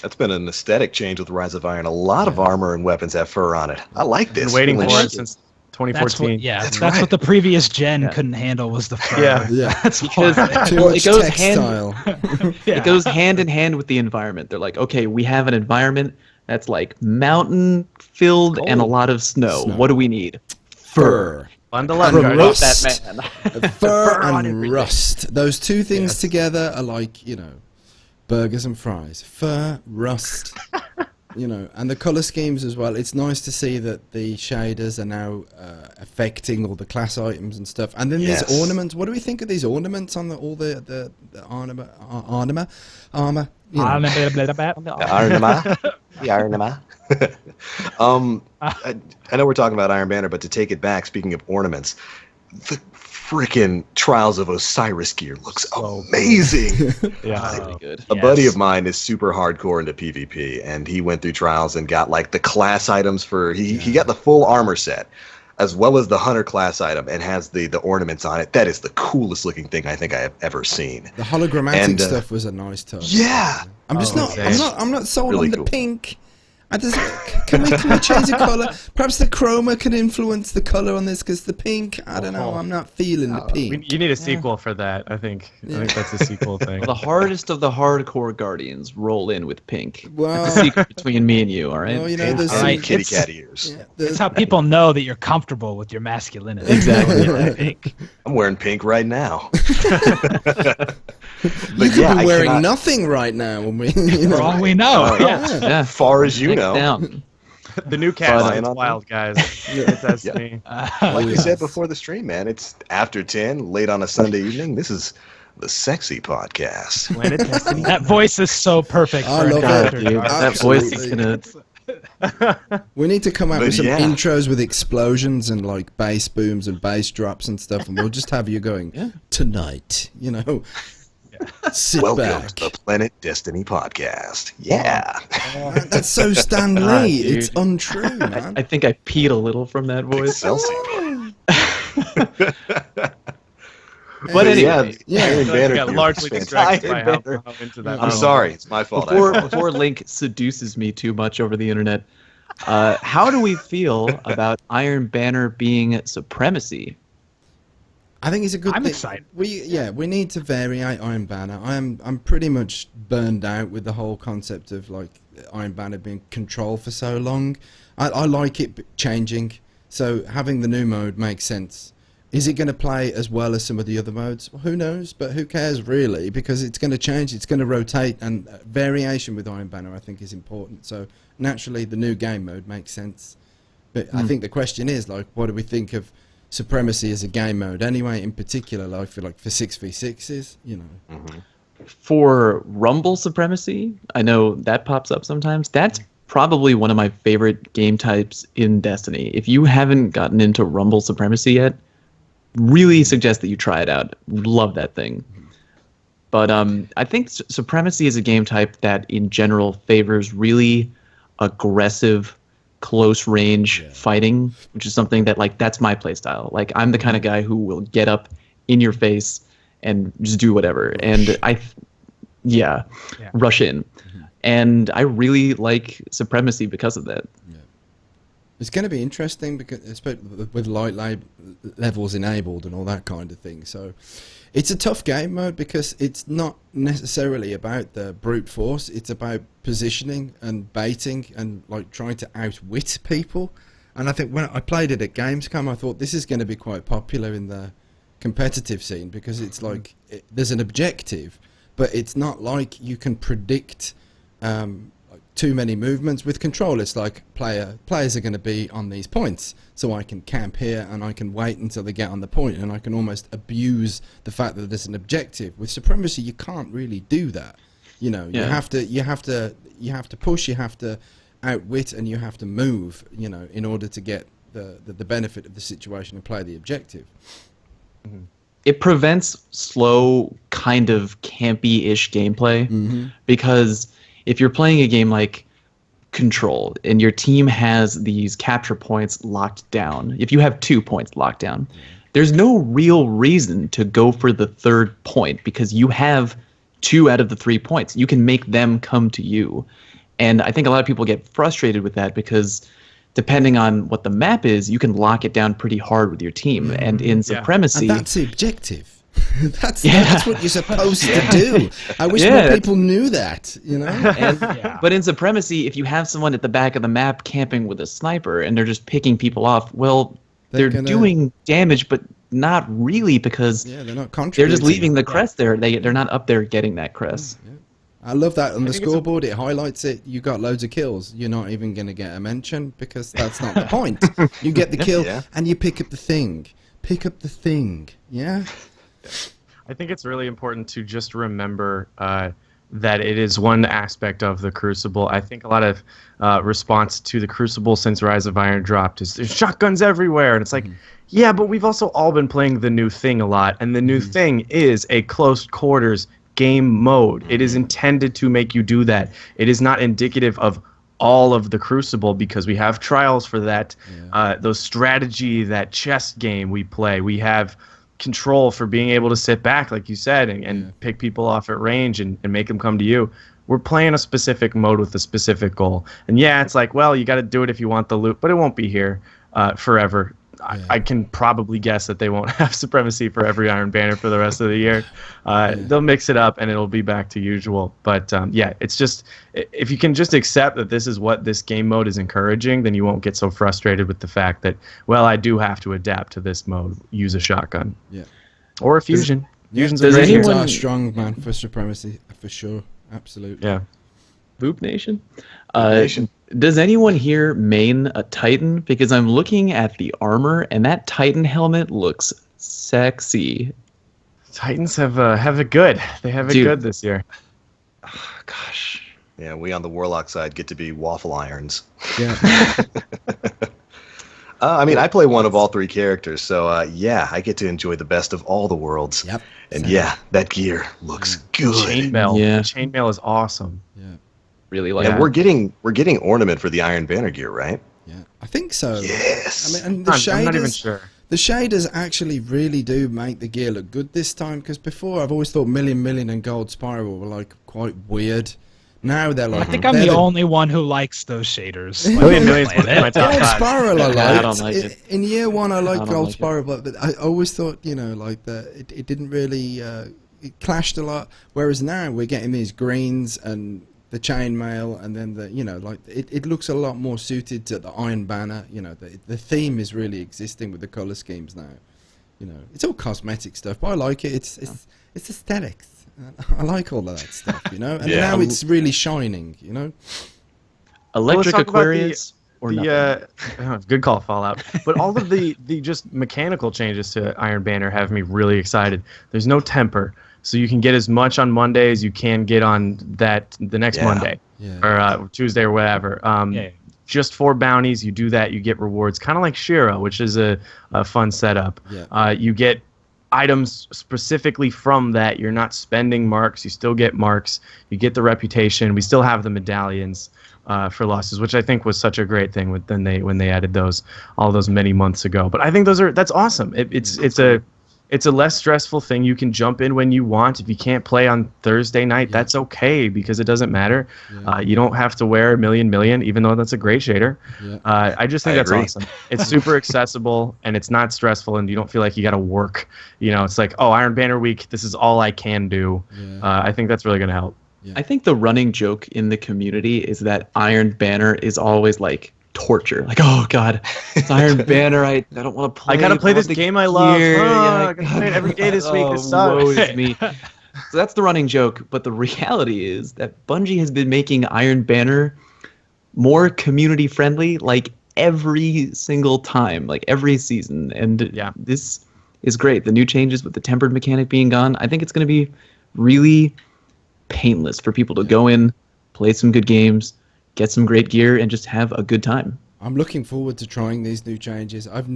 That's been an aesthetic change with Rise of Iron. A lot of armor and weapons have fur on it. I like this. Been waiting for it since 2014. That's what the previous gen couldn't handle, was the fur. Yeah. That's because Too much textile. It goes hand in hand with the environment. They're like, okay, we have an environment that's like mountain filled and a lot of snow. What do we need? Fur. Bundle up, Promote that man. Fur and rust. Those two things together are like, you know, burgers and fries, fur, rust, you know, and the color schemes as well. It's nice to see that the shaders are now affecting all the class items and stuff. And then these ornaments. What do we think of these ornaments on all the armor? You know. The Arnama. I know we're talking about Iron Banner, but to take it back, speaking of ornaments, the freaking Trials of Osiris gear looks amazing. Really good. A buddy of mine is super hardcore into PvP, and he went through Trials and got like the class items for he got the full armor set, as well as the hunter class item, and has the ornaments on it. That is the coolest looking thing I think I have ever seen. The hologrammatic stuff was a nice touch. Yeah, I'm just I'm not sold Really on the cool. pink. Can we change the color? Perhaps the chroma can influence the color on this, because the pink, I don't know, I'm not feeling the pink. You need a sequel for that, I think. I think that's a sequel thing. The hardest of the hardcore Guardians roll in with pink. Well, That's a secret between me and you, all right? well, you know, there's All right, kitty cat ears. It's how people know that you're comfortable with your masculinity. Exactly. I think. I'm wearing pink right now. You But could yeah, be I wearing cannot- nothing right now when we, you For know. all we know. Yeah. Yeah. far as you Next know. down. The new cast Fine is on wild, guys. It's Destiny. Like we said before the stream, man, it's after 10, late on a Sunday evening. This is the Sexy Podcast. Planet Destiny. That voice is so perfect I for a love character. Dude, Josh. that voice is Absolutely. gonna. We need to come out But with some yeah. intros with explosions and like bass booms and bass drops and stuff, and we'll just have you going tonight, you know. Sit Welcome back. to the Planet Destiny Podcast. Yeah. Man, that's so Stan God, Lee. dude. It's untrue, man. I think I peed a little from that voice. Excelsior. But anyway, Iron I Banner got gear largely is distracted by fantastic. how into that. I'm sorry. It's my fault. before Link seduces me too much over the internet, how do we feel about Iron Banner being supremacy? I think it's a good I'm thing. excited. We need to vary Iron Banner. I'm pretty much burned out with the whole concept of like Iron Banner being control for so long. I like it changing. So having the new mode makes sense. Is it going to play as well as some of the other modes? Well, who knows? But who cares really? Because it's going to change. It's going to rotate, and variation with Iron Banner I think is important. So naturally, the new game mode makes sense. But I think the question is like, what do we think of Supremacy as a game mode anyway? In particular, like for 6v6s, you know. For Rumble supremacy, I know that pops up sometimes. That's probably one of my favorite game types in Destiny. If you haven't gotten into Rumble supremacy yet, really suggest that you try it out. Love that thing. But I think supremacy is a game type that in general favors really aggressive close range fighting, which is something that that's my play style. Like I'm the kind of guy who will get up in your face and just do whatever. And rush in. And I really like supremacy because of that. It's going to be interesting because especially with light levels enabled and all that kind of thing. So it's a tough game mode because it's not necessarily about the brute force. It's about positioning and baiting and trying to outwit people. And I think when I played it at Gamescom, I thought this is going to be quite popular in the competitive scene because it's there's an objective, but it's not like you can predict too many movements. With control, it's like players are going to be on these points, so I can camp here and I can wait until they get on the point, and I can almost abuse the fact that there's an objective. With supremacy, you can't really do that. You know, you have to push, you have to outwit, and you have to move. You know, in order to get the benefit of the situation and play the objective. It prevents slow, kind of campy-ish gameplay because if you're playing a game like Control and your team has these capture points locked down, if you have 2 points locked down, there's no real reason to go for the third point because you have 2 out of the 3 points. You can make them come to you. And I think a lot of people get frustrated with that because depending on what the map is, you can lock it down pretty hard with your team. And in Supremacy... And that's the objective. That's what you're supposed to do. I wish more people knew that, you know? But in Supremacy, if you have someone at the back of the map camping with a sniper and they're just picking people off, well, they're doing damage, but not really because they're not contributing. they're just leaving the crest there. They're not up there getting that crest. I love that on the think it's scoreboard. It highlights it. You got loads of kills. You're not even going to get a mention because that's not the point. You get the kill and you pick up the thing. Pick up the thing. Yeah. I think it's really important to just remember that it is one aspect of the Crucible. I think a lot of response to the Crucible since Rise of Iron dropped is there's shotguns everywhere, and it's like, yeah, but we've also all been playing the new thing a lot, and the new thing is a close quarters game mode. It is intended to make you do that. It is not indicative of all of the Crucible because we have trials for that. Those strategy, that chess game we play. We have control for being able to sit back, like you said, and pick people off at range and make them come to you. We're playing a specific mode with a specific goal. And yeah, it's like, well, you got to do it if you want the loot, but it won't be here forever. I can probably guess that they won't have Supremacy for every Iron Banner for the rest of the year. They'll mix it up and it'll be back to usual. But yeah, it's just, if you can just accept that this is what this game mode is encouraging, then you won't get so frustrated with the fact that, well, I do have to adapt to this mode, use a shotgun. Yeah. Or a fusion. Fusion's a does great anyone- are strong, man, for Supremacy, for sure. Absolutely. Yeah. Boop Nation. Does anyone here main a Titan? Because I'm looking at the armor, and that Titan helmet looks sexy. Titans have it good. They have it Dude. good this year. Gosh. Yeah, we on the Warlock side get to be waffle irons. Yeah. I mean, I play one of all three characters, so yeah, I get to enjoy the best of all the worlds. Yep. And Same. yeah, that gear looks good. Chainmail. Yeah. The chainmail is awesome. Yeah. Really like. Yeah, we're getting ornament for the Iron Banner gear, right? Yeah. I think so. Yes. I mean, and the shaders, I'm not even sure. The shaders actually really do make the gear look good this time, because before I've always thought Million and Gold Spiral were like quite weird. Now they're like. I think I'm they're the only one who likes those shaders. Million's my top Gold five. Spiral I liked. I don't like it. In year one I liked don't Gold like it. Spiral, but I always thought, you know, like that it didn't really it clashed a lot. Whereas now we're getting these greens and the chainmail, and then the, you know, like it looks a lot more suited to the Iron Banner. You know, the theme is really existing with the color schemes now. You know, it's all cosmetic stuff, but I like it. It's aesthetics. I like all of that stuff, you know. And Yeah. now it's really shining, you know. Electric Well, let's talk about Aquarius or nothing. good call, Fallout. But all of the just mechanical changes to Iron Banner have me really excited. There's no temper, so you can get as much on Monday as you can get on the next Monday or Tuesday or whatever. Just 4 bounties, you do that, you get rewards, kind of like Shira, which is a fun setup. Yeah. You get items specifically from that. You're not spending marks. You still get marks. You get the reputation. We still have the medallions for losses, which I think was such a great thing when they added all those many months ago. But I think that's awesome. It's a less stressful thing. You can jump in when you want. If you can't play on Thursday night, that's okay, because it doesn't matter. You don't have to wear million, even though that's a great shader. I just think that's agree. awesome. It's super accessible, and it's not stressful, and you don't feel like you got to work. You know, it's like, oh, Iron Banner week, this is all I can do. I think that's really going to help. I think the running joke in the community is that Iron Banner is always like torture. Like, oh god, it's Iron Banner. I don't want to play. I gotta play this the game I love. gear. I gotta play it every day this week. This sucks. Woe is me. So that's the running joke. But the reality is that Bungie has been making Iron Banner more community friendly, like every single time, like every season. And this is great. The new changes with the tempered mechanic being gone, I think it's going to be really painless for people to go in, play some good games, get some great gear, and just have a good time. I'm looking forward to trying these new changes. I've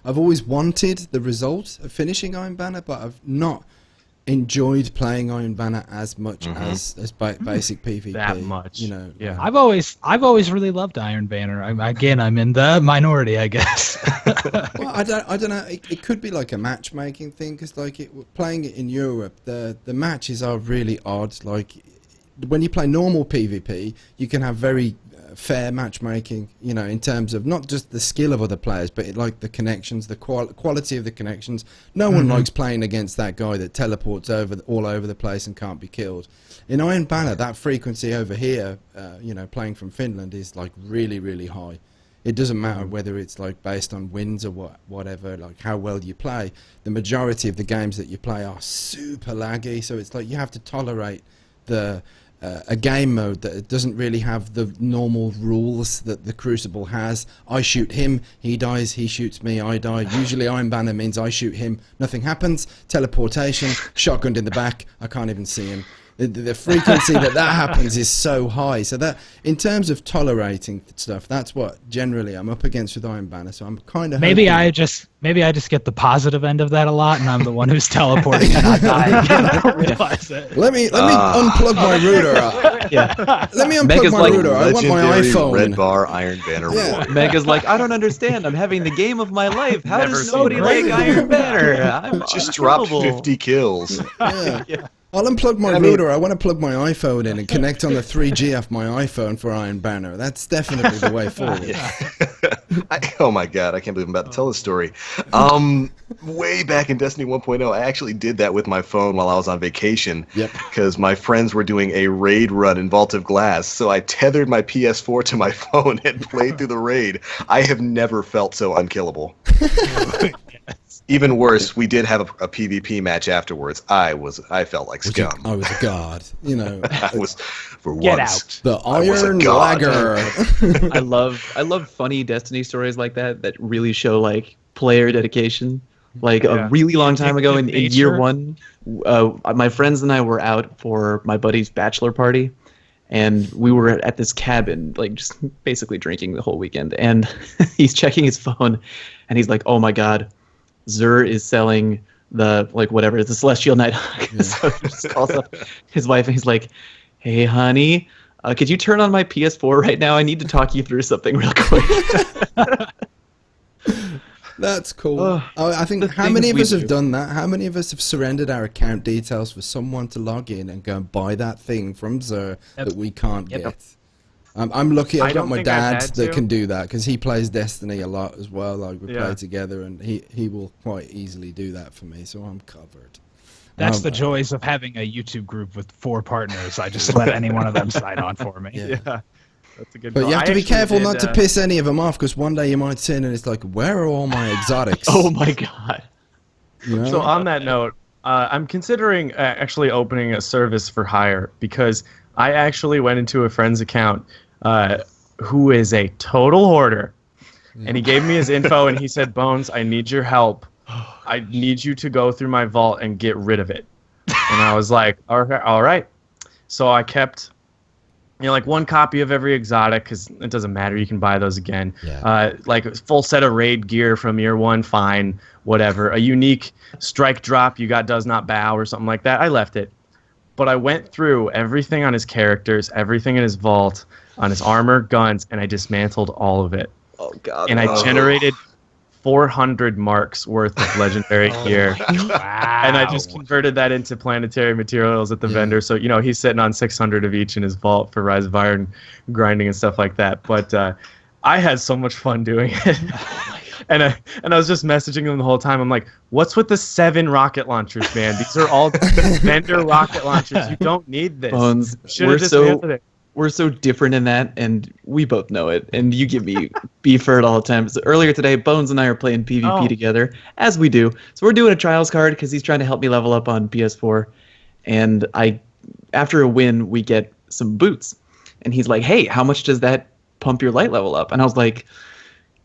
always wanted the result of finishing Iron Banner, but I've not enjoyed playing Iron Banner as much as basic PvP. That much, you know. Yeah. I've always really loved Iron Banner. I'm in the minority, I guess. Well, I don't know. It could be like a matchmaking thing, because like playing it in Europe, the matches are really odd. Like when you play normal PvP, you can have very fair matchmaking, you know, in terms of not just the skill of other players, but like the connections, the quality of the connections. No one likes playing against that guy that teleports all over the place and can't be killed. In Iron Banner, that frequency over here, you know, playing from Finland is like really, really high. It doesn't matter whether it's like based on wins or whatever, like how well you play. The majority of the games that you play are super laggy, so it's like you have to tolerate the a game mode that doesn't really have the normal rules that the Crucible has. I shoot him, he dies, he shoots me, I die. Usually Iron Banner means I shoot him, nothing happens. Teleportation, shotgunned in the back, I can't even see him. The frequency that happens is so high. So that, in terms of tolerating stuff, that's what generally I'm up against with Iron Banner. So I'm kind of maybe I just get the positive end of that a lot, and I'm the one who's teleporting and not dying. I don't realize it. Let me unplug my router. Let me unplug Mega's my like router. I want my Legendary iPhone. Red Bar Iron Banner Yeah. War. Mega's like, I don't understand. I'm having the game of my life. How Never does seen nobody it. like Iron Banner? I'm Just dropped unkillable. 50 kills. Yeah. I'll unplug my router. I want to plug my iPhone in and connect on the 3G off my iPhone for Iron Banner. That's definitely the way forward. Oh my god, I can't believe I'm about to tell this story. Way back in Destiny 1.0, I actually did that with my phone while I was on vacation. Yep. Because my friends were doing a raid run in Vault of Glass, so I tethered my PS4 to my phone and played through the raid. I have never felt so unkillable. Even worse, we did have a PvP match afterwards. I felt like scum. I was a god. You know, I was, for Get once. out. the I was a Iron god. Lagger. I love funny Destiny stories like that really show like player dedication. Like a really long time ago in year one, my friends and I were out for my buddy's bachelor party, and we were at this cabin, like just basically drinking the whole weekend. And he's checking his phone, and he's like, "Oh my god, Xur is selling the Celestial Nighthawk." Yeah. So he just calls up his wife and he's like, "Hey, honey, could you turn on my PS4 right now? I need to talk you through something real quick." That's cool. Oh, I think the how many of things us we have do. done that? How many of us have surrendered our account details for someone to log in and go and buy that thing from Xur that we can't Yep. get? I'm lucky I've I got don't my think I've dad had that to. can do that because he plays Destiny a lot as well. Like we Yeah. play together, and he will quite easily do that for me, so I'm covered. That's the joys of having a YouTube group with 4 partners. I just let any one of them sign on for me. Yeah. Yeah, that's a good. But call. you have I to be actually careful did, not to piss any of them off, because one day you might sin and it's like, where are all my exotics? Oh my god. You know? So on that note, I'm considering actually opening a service for hire, because I actually went into a friend's account who is a total hoarder, and he gave me his info and he said, "Bones, I need your help. I need you to go through my vault and get rid of it." And I was like, all right. So I kept, like 1 copy of every exotic, because it doesn't matter. You can buy those again. Yeah. Like a full set of raid gear from year 1, fine, whatever. A unique strike drop you got does not bow or something like that. I left it. But I went through everything on his characters, everything in his vault, on his armor, guns, and I dismantled all of it. Oh god. And I generated 400 marks worth of legendary gear. Wow. And I just converted that into planetary materials at the vendor. So, he's sitting on 600 of each in his vault for Rise of Iron grinding and stuff like that. But I had so much fun doing it. And I was just messaging them the whole time. I'm like, what's with the 7 rocket launchers, man? These are all vendor rocket launchers. You don't need this. Bones, Should have dismantled it. we're so different in that, and we both know it. And you give me beef for it all the time. So earlier today, Bones and I are playing PvP together, as we do. So we're doing a trials card because he's trying to help me level up on PS4. And after a win, we get some boots. And he's like, "Hey, how much does that pump your light level up?" And I was like,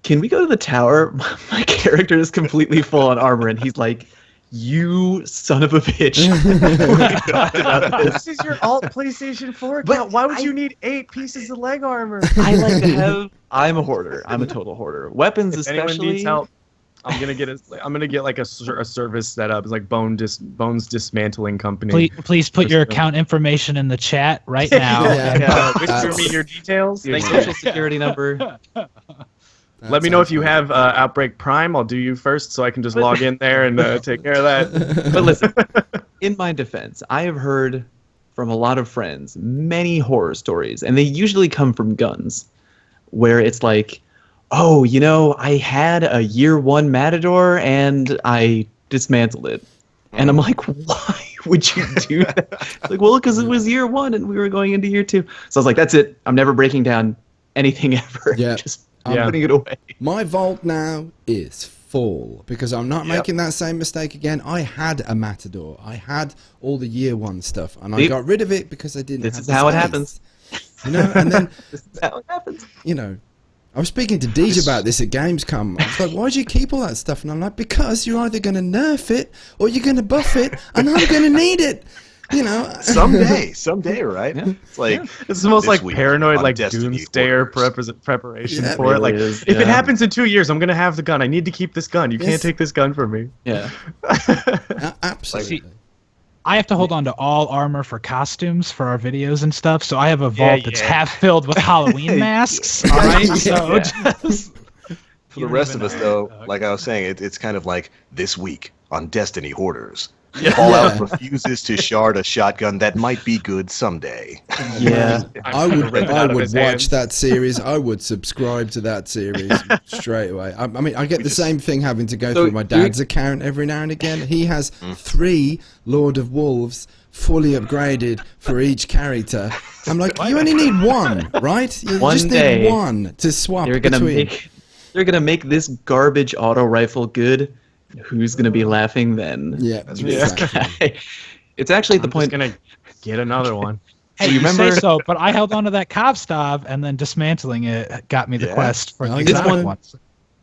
"Can we go to the tower? My character is completely full on armor." And he's like, "You son of a bitch." We talked about This is your alt PlayStation 4 account. Why would you need 8 pieces of leg armor? I like to have. I'm a hoarder. I'm a total hoarder. Weapons, If anyone especially. needs help, I'm gonna get like a service set up. It's like Bones Dismantling Company. Please put your account information in the chat right now. Whisper me your details. Your Thank you. social security number. Let me know if you have Outbreak Prime. I'll do you first, so I can just log in there and take care of that. But listen, in my defense, I have heard from a lot of friends many horror stories, and they usually come from guns, where it's like, "Oh, I had a year 1 Matador and I dismantled it." And I'm like, "Why would you do that?" It's like, "Well, because it was year 1 and we were going into year 2. So I was like, "That's it. I'm never breaking down anything ever." Yeah. Just putting it away. My vault now is fall because I'm not making that same mistake again. I had a Matador. I had all the year one stuff, and I got rid of it because I didn't. This have is the how it space. happens. You know, and then This is how it happens. you know, I was speaking to Deej about this at Gamescom. I was like, why do you keep all that stuff? And I'm like, because you're either going to nerf it or you're going to buff it, and I'm going to need it. You know, someday, right? Yeah. It's like It's the most this like week paranoid, on like Destiny doomsayer orders. preparation Yeah, for it. it Like, is, if it yeah. happens in 2 years, I'm gonna have the gun. I need to keep this gun. You Yes. can't take this gun from me. Yeah. absolutely. I have to hold on to all armor for costumes for our videos and stuff, so I have a vault that's half filled with Halloween masks. All right, so just For the rest of us, though, like I was saying, it's kind of like this week on Destiny Hoarders. Fallout refuses to shard a shotgun that might be good someday. Yeah. I would rip it out of watch his hands. that series. I would subscribe to that series straight away. I mean, I get the same thing having to go through my dad's account every now and again. He has 3 Lord of Wolves fully upgraded for each character. I'm like, you only need 1, right? You One just day, need 1 to swap They're gonna between. they're gonna make this garbage auto rifle good. Who's gonna be laughing then? Yeah, exactly. It's actually at the I'm point. just gonna get another one. Hey, you you remember- say so, but I held on to that Kovstov, and then dismantling it got me the Yeah. quest for Oh, the yeah. This exotic one- ones.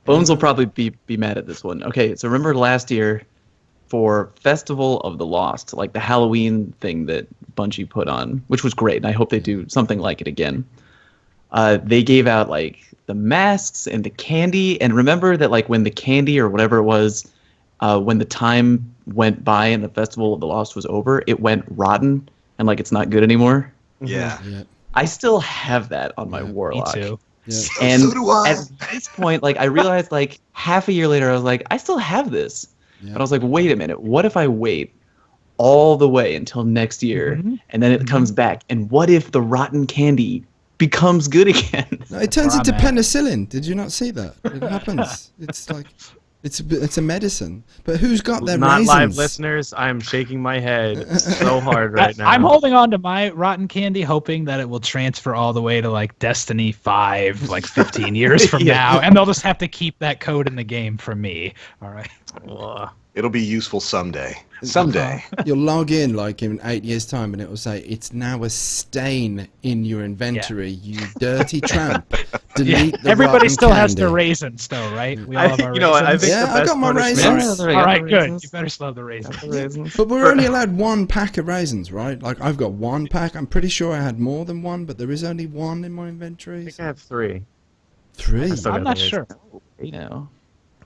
Bones will probably be mad at this one. Okay, so remember last year for Festival of the Lost, like the Halloween thing that Bungie put on, which was great, and I hope they do something like it again. They gave out like the masks and the candy, and remember that like when the candy or whatever it was, when the time went by and the Festival of the Lost was over, it went rotten and like it's not good anymore. Yeah. Yeah, I still have that on my Yeah, me Me Warlock. too. yeah. And So do I. at this point, like I realized like half a year later, I was like, I still have this. Yeah. And I was like, wait a minute, what if I wait all the way until next year and then it comes back? And what if the rotten candy becomes good again? No, it turns where into I'm at. penicillin. Did you not see that? It happens. It's like it's a medicine. But who's got their Not raisins? live listeners. I am shaking my head so hard right now. I'm holding on to my rotten candy, hoping that it will transfer all the way to like Destiny 5, like 15 years from Yeah. now, and they'll just have to keep that code in the game for me. All right. Ugh. It'll be useful someday. Someday. You'll log in like in 8 years' time, and it will say it's now a stain in your inventory. You dirty tramp. Delete the Everybody rotten still has their candy. raisins, though, right? We all have our You know what? I raisins. think Yeah, the I best got my punishment- raisins. All right, good. You better still have the raisins. But we're only allowed 1 pack of raisins, right? Like I've got 1 pack. I'm pretty sure I had more than 1, but there is only 1 in my I inventory. think I have 3. 3. still I'm got not the sure. You know.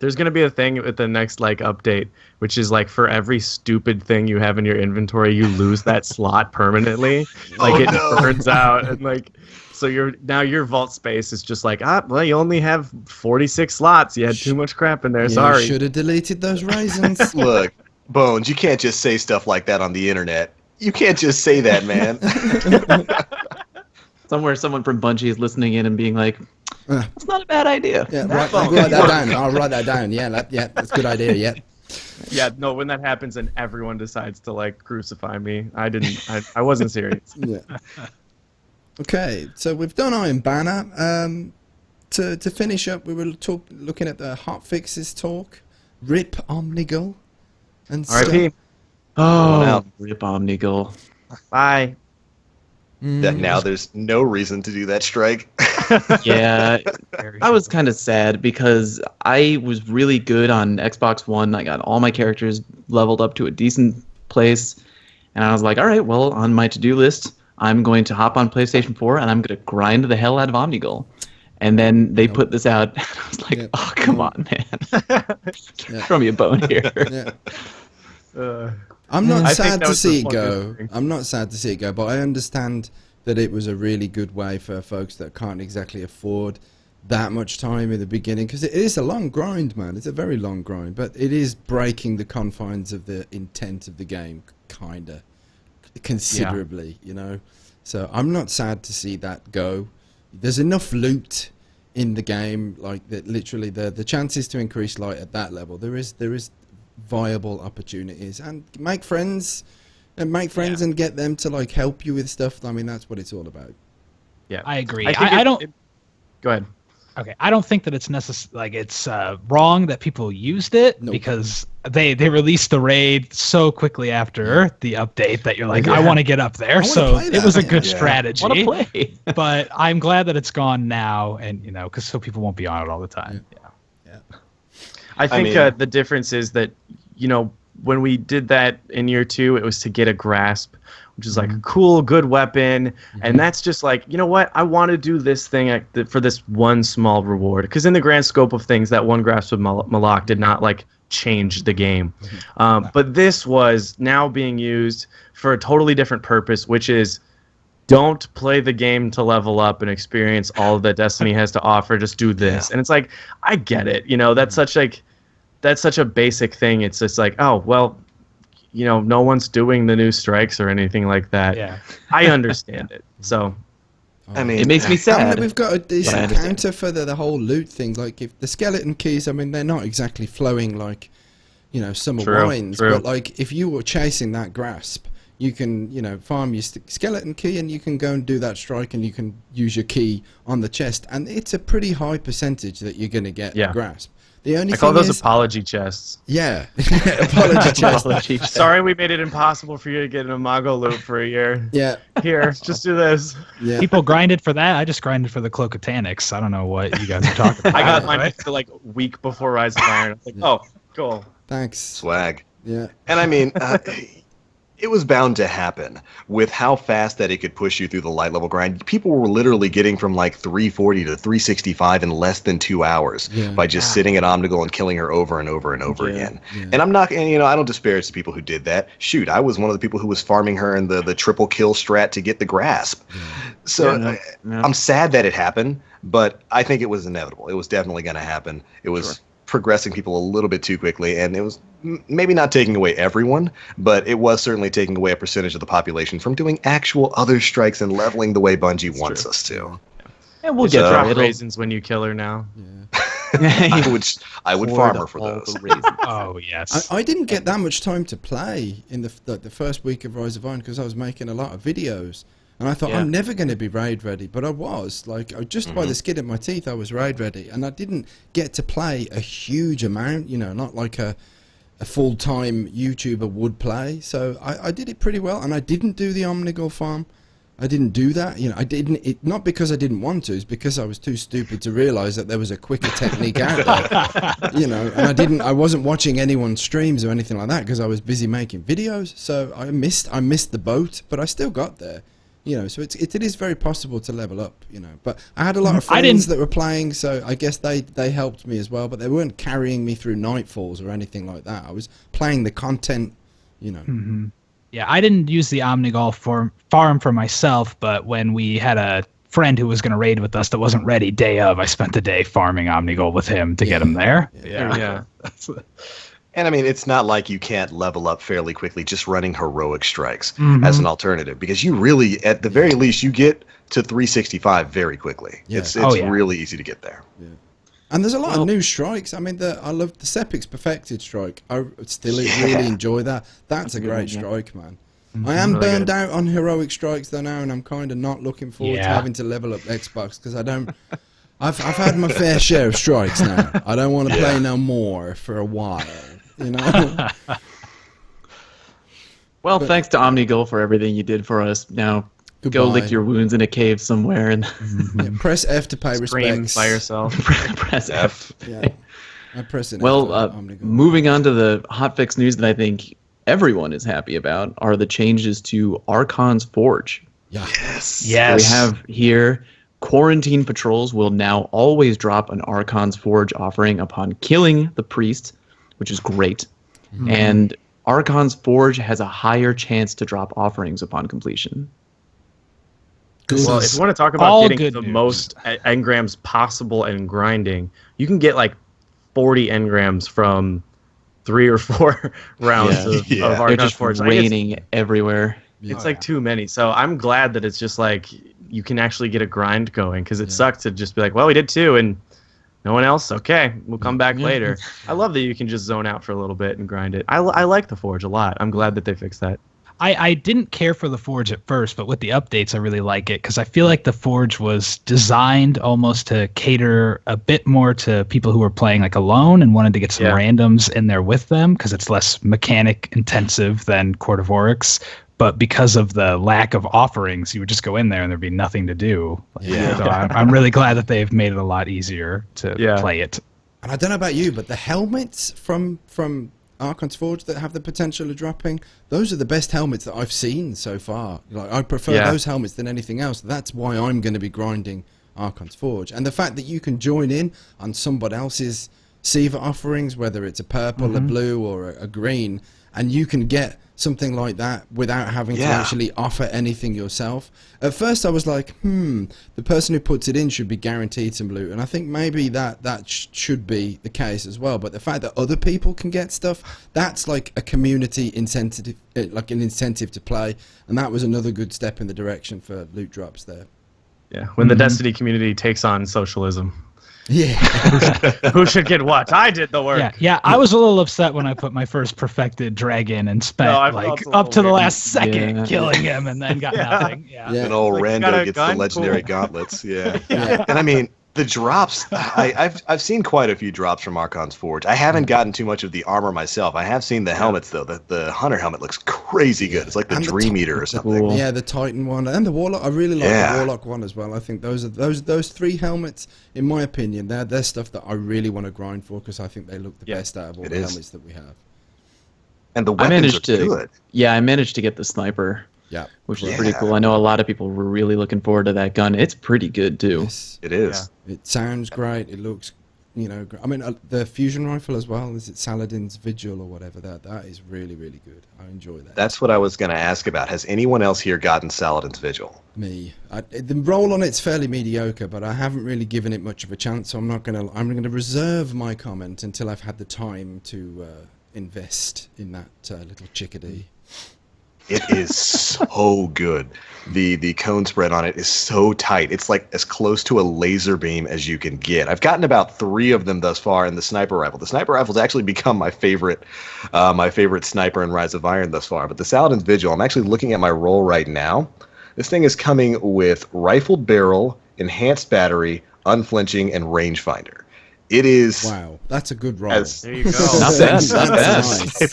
There's gonna be a thing with the next like update, which is like for every stupid thing you have in your inventory, you lose that slot permanently. Like it burns out, and like so your vault space is just like well you only have 46 slots. You had too much crap in there. Sorry. Should have deleted those raisins. Look, Bones, you can't just say stuff like that on the internet. You can't just say that, man. Somewhere someone from Bungie is listening in and being like, that's not a bad idea. Yeah, write that down. I'll write that down. Yeah, that's a good idea. Yeah. Yeah, no. When that happens and everyone decides to like crucify me, I wasn't serious. Yeah. Okay, so we've done Iron Banner. To finish up, we were looking at the Hotfixes talk. Rip Omnigul. And R.I.P. Oh, rip Omnigul. Bye. That now there's no reason to do that strike. Yeah, I was kind of sad because I was really good on Xbox One. I got all my characters leveled up to a decent place. And I was like, all right, well, on my to-do list, I'm going to hop on PlayStation 4 and I'm going to grind the hell out of Omnigul. And then they put this out, and I was like, oh, come on, man. Throw me a bone here. Yeah. I'm not I think sad that to was the see it funniest go. thing. I'm not sad to see it go, but I understand that it was a really good way for folks that can't exactly afford that much time in the beginning, because it is a long grind, man. It's a very long grind, but it is breaking the confines of the intent of the game, kinda, considerably, you know. So I'm not sad to see that go. There's enough loot in the game, like that. Literally, the chances to increase light at that level, there is viable opportunities, and make friends and get them to like help you with stuff. I mean, that's what it's all about. Yeah, I agree. think I don't. Go ahead. Okay, I don't think that it's it's wrong that people used it because they released the raid so quickly after the update that you're like, I want to get up there. So it was a good strategy. Want to play? But I'm glad that it's gone now, and because so people won't be on it all the time. Yeah. I think the difference is that when we did that in year 2, it was to get a grasp, which is like a cool, good weapon. And that's just like, you know what? I want to do this thing for this one small reward. Because in the grand scope of things, that one grasp of Malak did not like change the game. But this was now being used for a totally different purpose, which is don't play the game to level up and experience all that Destiny has to offer. Just do this. And it's like, I get it. That's such a basic thing. It's just like, oh, well, no one's doing the new strikes or anything like that. Yeah. I understand it. So, it makes me sad. And we've got a decent counter for the whole loot thing. Like, if the skeleton keys, they're not exactly flowing like, summer wines. But, like, if you were chasing that grasp, you can, farm your skeleton key and you can go and do that strike and you can use your key on the chest. And it's a pretty high percentage that you're going to get the grasp. I call those apology chests. Yeah, apology chests. Sorry we made it impossible for you to get an Imago loop for a year. Yeah. Here, just do this. Yeah. People grinded for that. I just grinded for the Cloak of Taniks. I don't know what you guys are talking about. I got mine like a week before Rise of Iron. I was like, oh, cool. Thanks. Swag. Yeah. And I mean, it was bound to happen with how fast that it could push you through the light level grind. People were literally getting from like 340 to 365 in less than 2 hours by just sitting at Omnigul and killing her over and over and over again. Yeah. And I don't disparage the people who did that. Shoot, I was one of the people who was farming her in the triple kill strat to get the grasp. Yeah. So I'm sad that it happened, but I think it was inevitable. It was definitely going to happen. It was progressing people a little bit too quickly, and it was maybe not taking away everyone, but it was certainly taking away a percentage of the population from doing actual other strikes and leveling the way Bungie wants us to. And we'll get drop raisins when you kill her now. Yeah. I would farm her for those. Oh yes. I didn't get that much time to play in the first week of Rise of Iron because I was making a lot of videos. And I thought, I'm never going to be raid ready, but I was. Like, just by the skin of my teeth, I was raid ready. And I didn't get to play a huge amount, not like a full-time YouTuber would play. So I did it pretty well, and I didn't do the Omnigul farm. I didn't do that. I didn't. Not because I didn't want to, it's because I was too stupid to realize that there was a quicker technique out there. And I wasn't watching anyone's streams or anything like that because I was busy making videos. So I missed the boat, but I still got there. So it is very possible to level up, But I had a lot of friends that were playing, so I guess they helped me as well. But they weren't carrying me through nightfalls or anything like that. I was playing the content, Mm-hmm. Yeah, I didn't use the Omnigul farm for myself, but when we had a friend who was going to raid with us that wasn't ready day of, I spent the day farming Omnigul with him to get him there. Yeah. And I mean, it's not like you can't level up fairly quickly just running heroic strikes as an alternative, because you really, at the very least, you get to 365 very quickly. Yeah. It's really easy to get there. Yeah. And there's a lot of new strikes. I mean, I love the Sepic's Perfected strike. I still really enjoy that. That's a great strike, man. I am burned out on heroic strikes though now, and I'm kind of not looking forward to having to level up Xbox because I don't. I've had my fair share of strikes now. I don't want to play no more for a while. Well, thanks to Omnigul for everything you did for us. Now, go lick your wounds in a cave somewhere and press F to pay respects. By yourself. Press F. Yeah, I press it. Well, moving on to the hotfix news that I think everyone is happy about are the changes to Archon's Forge. Yes. We have here quarantine patrols will now always drop an Archon's Forge offering upon killing the priest, which is great. And Archon's Forge has a higher chance to drop offerings upon completion. Well, if you want to talk about getting the most engrams possible and grinding, you can get like 40 engrams from 3 or 4 rounds of Archon's Forge. Raining everywhere. It's like too many. So I'm glad that it's just like you can actually get a grind going, because it sucked to just be like, well, we did 2 and no one else? Okay, we'll come back later. I love that you can just zone out for a little bit and grind it. I like the Forge a lot. I'm glad that they fixed that. I didn't care for the Forge at first, but with the updates, I really like it because I feel like the Forge was designed almost to cater a bit more to people who were playing like alone and wanted to get some randoms in there with them because it's less mechanic intensive than Court of Oryx. But because of the lack of offerings, you would just go in there and there'd be nothing to do. Yeah. So I'm really glad that they've made it a lot easier to play it. And I don't know about you, but the helmets from Archon's Forge that have the potential of dropping, those are the best helmets that I've seen so far. Like, I prefer those helmets than anything else. That's why I'm going to be grinding Archon's Forge. And the fact that you can join in on somebody else's Siva offerings, whether it's a purple, a blue, or a green, and you can get something like that without having to actually offer anything yourself. At first I was like, the person who puts it in should be guaranteed some loot, and I think maybe that should be the case as well. But the fact that other people can get stuff, that's like a community incentive, like an incentive to play, and that was another good step in the direction for loot drops there. Yeah, when the Destiny community takes on socialism. Yeah. Who should get what? I did the work. Yeah. I was a little upset when I put my first perfected dragon and spent up to the last second killing him and then got nothing. Yeah. And old Like, Rando gets the legendary gauntlets. Yeah. And I mean, the drops, I've seen quite a few drops from Archon's Forge. I haven't gotten too much of the armor myself. I have seen the helmets, though. The Hunter helmet looks crazy good. It's like the Dream Eater or something. Cool. Yeah, the Titan one and the Warlock. I really like the Warlock one as well. I think those three helmets, in my opinion, they're stuff that I really want to grind for because I think they look the best out of all the helmets that we have. And the weapons are good. Yeah, I managed to get the sniper. Yeah, which is pretty cool. I know a lot of people were really looking forward to that gun. It's pretty good too. Yes. It is. Yeah. It sounds great. It looks, I mean, the fusion rifle as well. Is it Saladin's Vigil or whatever? That is really, really good. I enjoy that. That's what I was going to ask about. Has anyone else here gotten Saladin's Vigil? Me. The roll on it's fairly mediocre, but I haven't really given it much of a chance. So I'm going to reserve my comment until I've had the time to invest in that little chickadee. It is so good. The cone spread on it is so tight. It's like as close to a laser beam as you can get. I've gotten about 3 of them thus far in the sniper rifle. The sniper rifle's actually become my favorite sniper in Rise of Iron thus far. But the Saladin's Vigil, I'm actually looking at my roll right now. This thing is coming with rifled barrel, enhanced battery, unflinching, and rangefinder. It is. Wow, that's a good roll. There you go. Not bad. Not bad. Nice.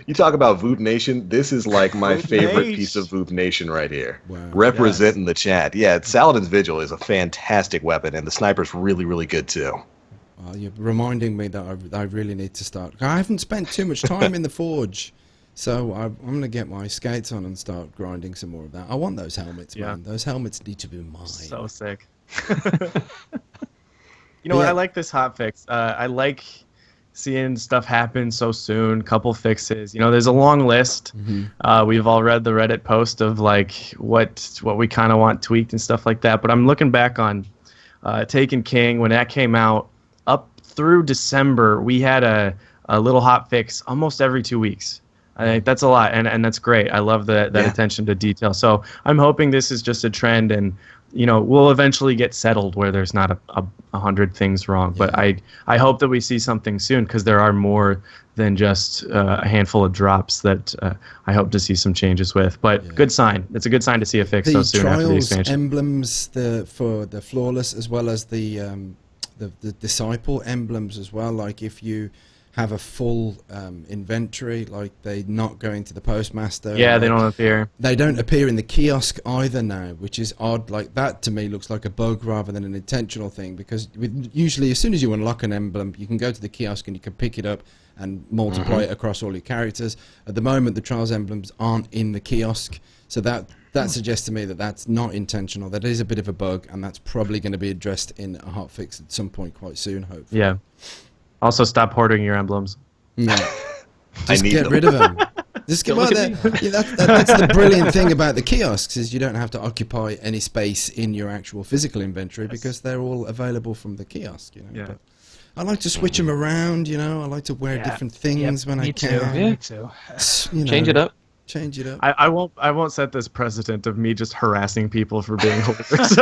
You talk about Voop Nation. This is like my favorite piece of Voop Nation right here. Wow. Representing the chat. Yeah, Saladin's Vigil is a fantastic weapon, and the sniper's really, really good too. Well, you're reminding me that I really need to start. I haven't spent too much time in the Forge, so I'm going to get my skates on and start grinding some more of that. I want those helmets, man. Those helmets need to be mine. So sick. You know what? I like this hotfix. I like seeing stuff happen so soon. Couple fixes. There's a long list. We've all read the Reddit post of like what we kind of want tweaked and stuff like that. But I'm looking back on Taken King when that came out. Up through December, we had a little hotfix almost every 2 weeks. I think that's a lot, and that's great. I love that attention to detail. So I'm hoping this is just a trend, and we'll eventually get settled where there's not 100 things wrong. But I hope that we see something soon because there are more than just a handful of drops that I hope to see some changes with. But good sign. It's a good sign to see a fix so soon after the expansion. Emblems for the flawless as well as the disciple emblems as well. Like if you have a full inventory, like they're not going to the postmaster. Yeah, they don't appear. They don't appear in the kiosk either now, which is odd. Like that to me looks like a bug rather than an intentional thing, because usually as soon as you unlock an emblem, you can go to the kiosk and you can pick it up and multiply it across all your characters. At the moment, the Trials emblems aren't in the kiosk, so that suggests to me that that's not intentional. That is a bit of a bug, and that's probably going to be addressed in a hotfix at some point quite soon, hopefully. Yeah. Also, stop hoarding your emblems. No. Just get rid of them. Just get that's the brilliant thing about the kiosks is you don't have to occupy any space in your actual physical inventory because they're all available from the kiosk. Yeah. But I like to switch them around. I like to wear different things when I can. Me too. Change it up. Change it up. I won't set this precedent of me just harassing people for being hoarders.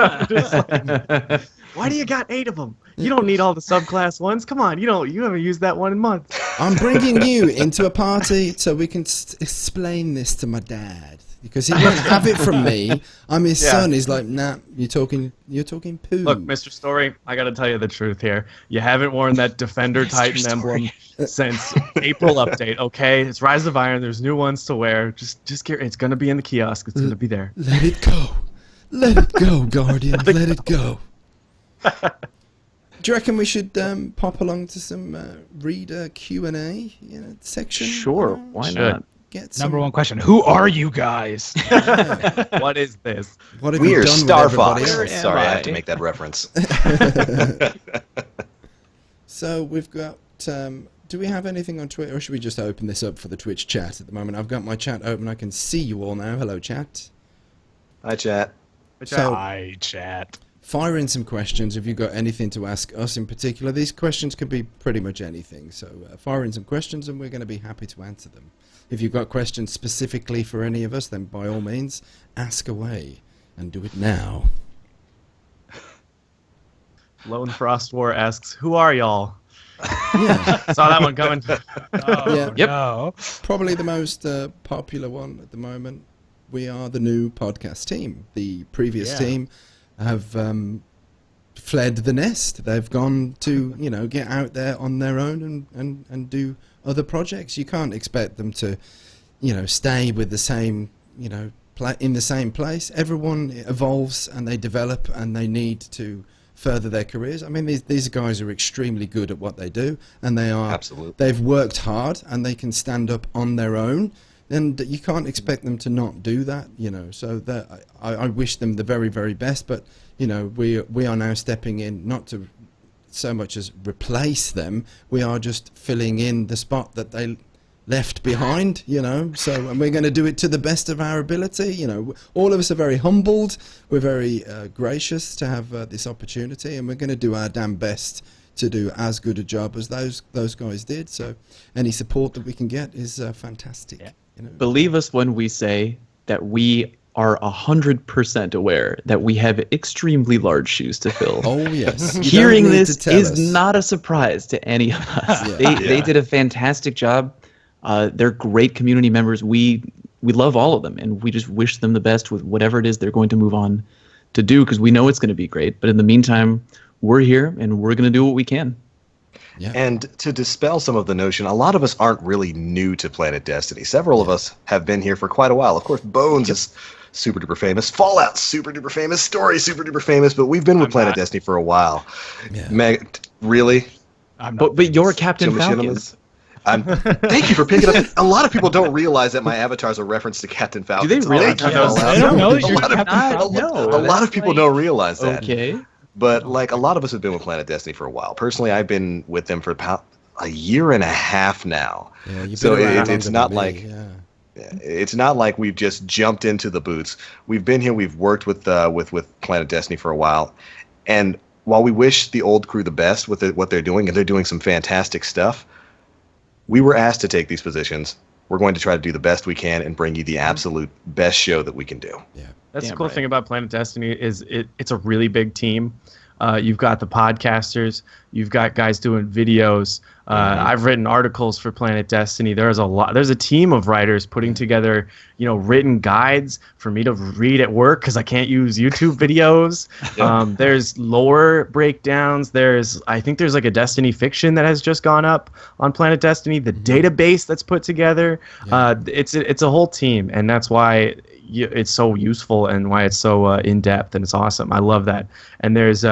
Why do you got 8 of them? You don't need all the subclass ones. Come on, you haven't used that one in months. I'm bringing you into a party so we can explain this to my dad. Because he won't have it from me. I'm his son. He's like, nah, you're talking poo. Look, Mr. Story, I got to tell you the truth here. You haven't worn that Defender Titan emblem since April update, okay? It's Rise of Iron. There's new ones to wear. Just get it's going to be in the kiosk. It's going to be there. Let it go. Let it go, Guardian. Let it go. Do you reckon we should pop along to some reader Q&A section? Sure, why not? Number one question: who are you guys? What is this? What have We you are done Star with everybody Fox. else? Sorry, I have to make that reference. So we've got. Do we have anything on Twitter, or should we just open this up for the Twitch chat at the moment? I've got my chat open. I can see you all now. Hello, chat. Hi, chat. Hi, chat. Fire in some questions if you've got anything to ask us in particular. These questions can be pretty much anything. So fire in some questions, and we're going to be happy to answer them. If you've got questions specifically for any of us, then by all means, ask away, and do it now. Lone Frost War asks, who are y'all? Yeah. Saw that one coming. Oh, Yep. no. Probably the most popular one at the moment. We are the new podcast team. The previous team have fled the nest. They've gone to, get out there on their own and do other projects. You can't expect them to, stay with the same, in the same place. Everyone evolves and they develop and they need to further their careers. I mean, these guys are extremely good at what they do, and they've worked hard and they can stand up on their own. And you can't expect them to not do that, So I wish them the very, very best. But we are now stepping in, not to so much as replace them. We are just filling in the spot that they left behind, So, and we're going to do it to the best of our ability. All of us are very humbled. We're very gracious to have this opportunity, and we're going to do our damn best to do as good a job as those guys did. So, any support that we can get is fantastic. Yeah. Believe us when we say that we are 100% aware that we have extremely large shoes to fill. Oh, yes. Hearing this is not a surprise to any of us. Yeah. They did a fantastic job. They're great community members. We love all of them, and we just wish them the best with whatever it is they're going to move on to do, because we know it's going to be great. But in the meantime, we're here, and we're going to do what we can. Yeah. And to dispel some of the notion, a lot of us aren't really new to Planet Destiny. Several of us have been here for quite a while. Of course, Bones is super duper famous. Fallout, super duper famous. Story, super duper famous. But we've been with Planet Destiny for a while. Yeah. Meg, really? But you're Captain Falcon. Thank you for picking up. A lot of people don't realize that my avatar's a reference to Captain Falcon. Do they really? Thank you, Fallout. I don't know. A lot of people don't realize that. Okay. But a lot of us have been with Planet Destiny for a while. Personally, I've been with them for about a year and a half now. Yeah, you've so been around it's longer not than like me, it's not like we've just jumped into the boots. We've been here. We've worked with Planet Destiny for a while, and while we wish the old crew the best with what they're doing, and they're doing some fantastic stuff, we were asked to take these positions. We're going to try to do the best we can and bring you the absolute best show that we can do. Yeah. That's the cool thing about Planet Destiny is it's a really big team. You've got the podcasters, you've got guys doing videos. I've written articles for Planet Destiny. There's a team of writers putting together, written guides for me to read at work because I can't use YouTube videos. There's lore breakdowns. I think there's like a Destiny fiction that has just gone up on Planet Destiny. The database that's put together. It's a whole team, and that's why it's so useful and why it's so in depth, and it's awesome. I love that. And there's 2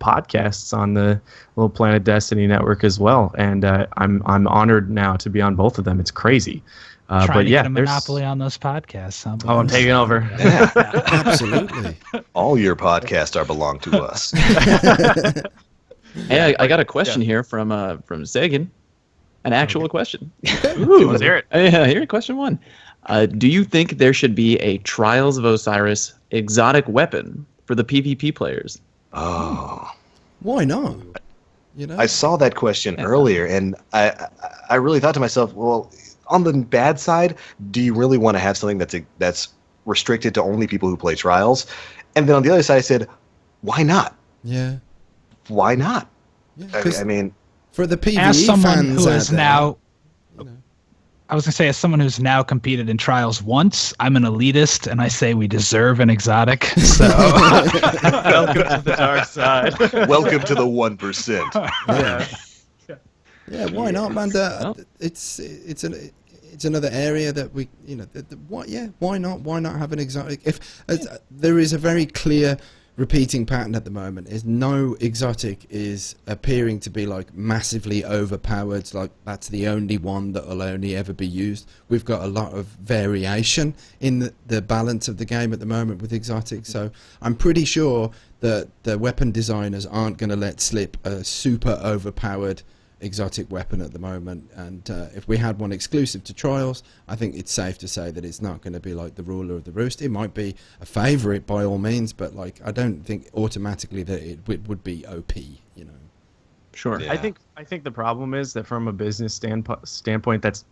podcasts on the little Planet Destiny network as well, and I'm honored now to be on both of them. It's crazy. Trying to get a monopoly on those podcasts. Huh? I'm taking over. Yeah, Absolutely. all your podcasts belong to us. Hey, I got a question here from Sagan. An actual question. Ooh, let's hear it. Yeah, here, question 1. Do you think there should be a Trials of Osiris exotic weapon for the PvP players? Oh, Why not? I saw that question earlier, and I really thought to myself, well, on the bad side, do you really want to have something that's restricted to only people who play Trials? And then on the other side, I said, why not? Yeah. Why not? Yeah. I 'Cause mean, for the PvE As someone fans who out is there, now, you know. I was gonna say, as someone who's now competed in trials once, I'm an elitist, and I say we deserve an exotic. So Welcome to the dark side. welcome to the 1%. Yeah. Yeah, why not, man? Well. It's another area that we, why not? Why not have an exotic? If there is a very clear repeating pattern at the moment, is no exotic is appearing to be like massively overpowered, like that's the only one that will only ever be used. We've got a lot of variation in the balance of the game at the moment with exotics, so I'm pretty sure that the weapon designers aren't going to let slip a super overpowered exotic weapon at the moment, and if we had one exclusive to trials, I think it's safe to say that it's not going to be like the ruler of the roost. It might be a favorite by all means, but like I don't think automatically that it would be OP, you know. Sure. Yeah. I think the problem is that from a business standpoint, that's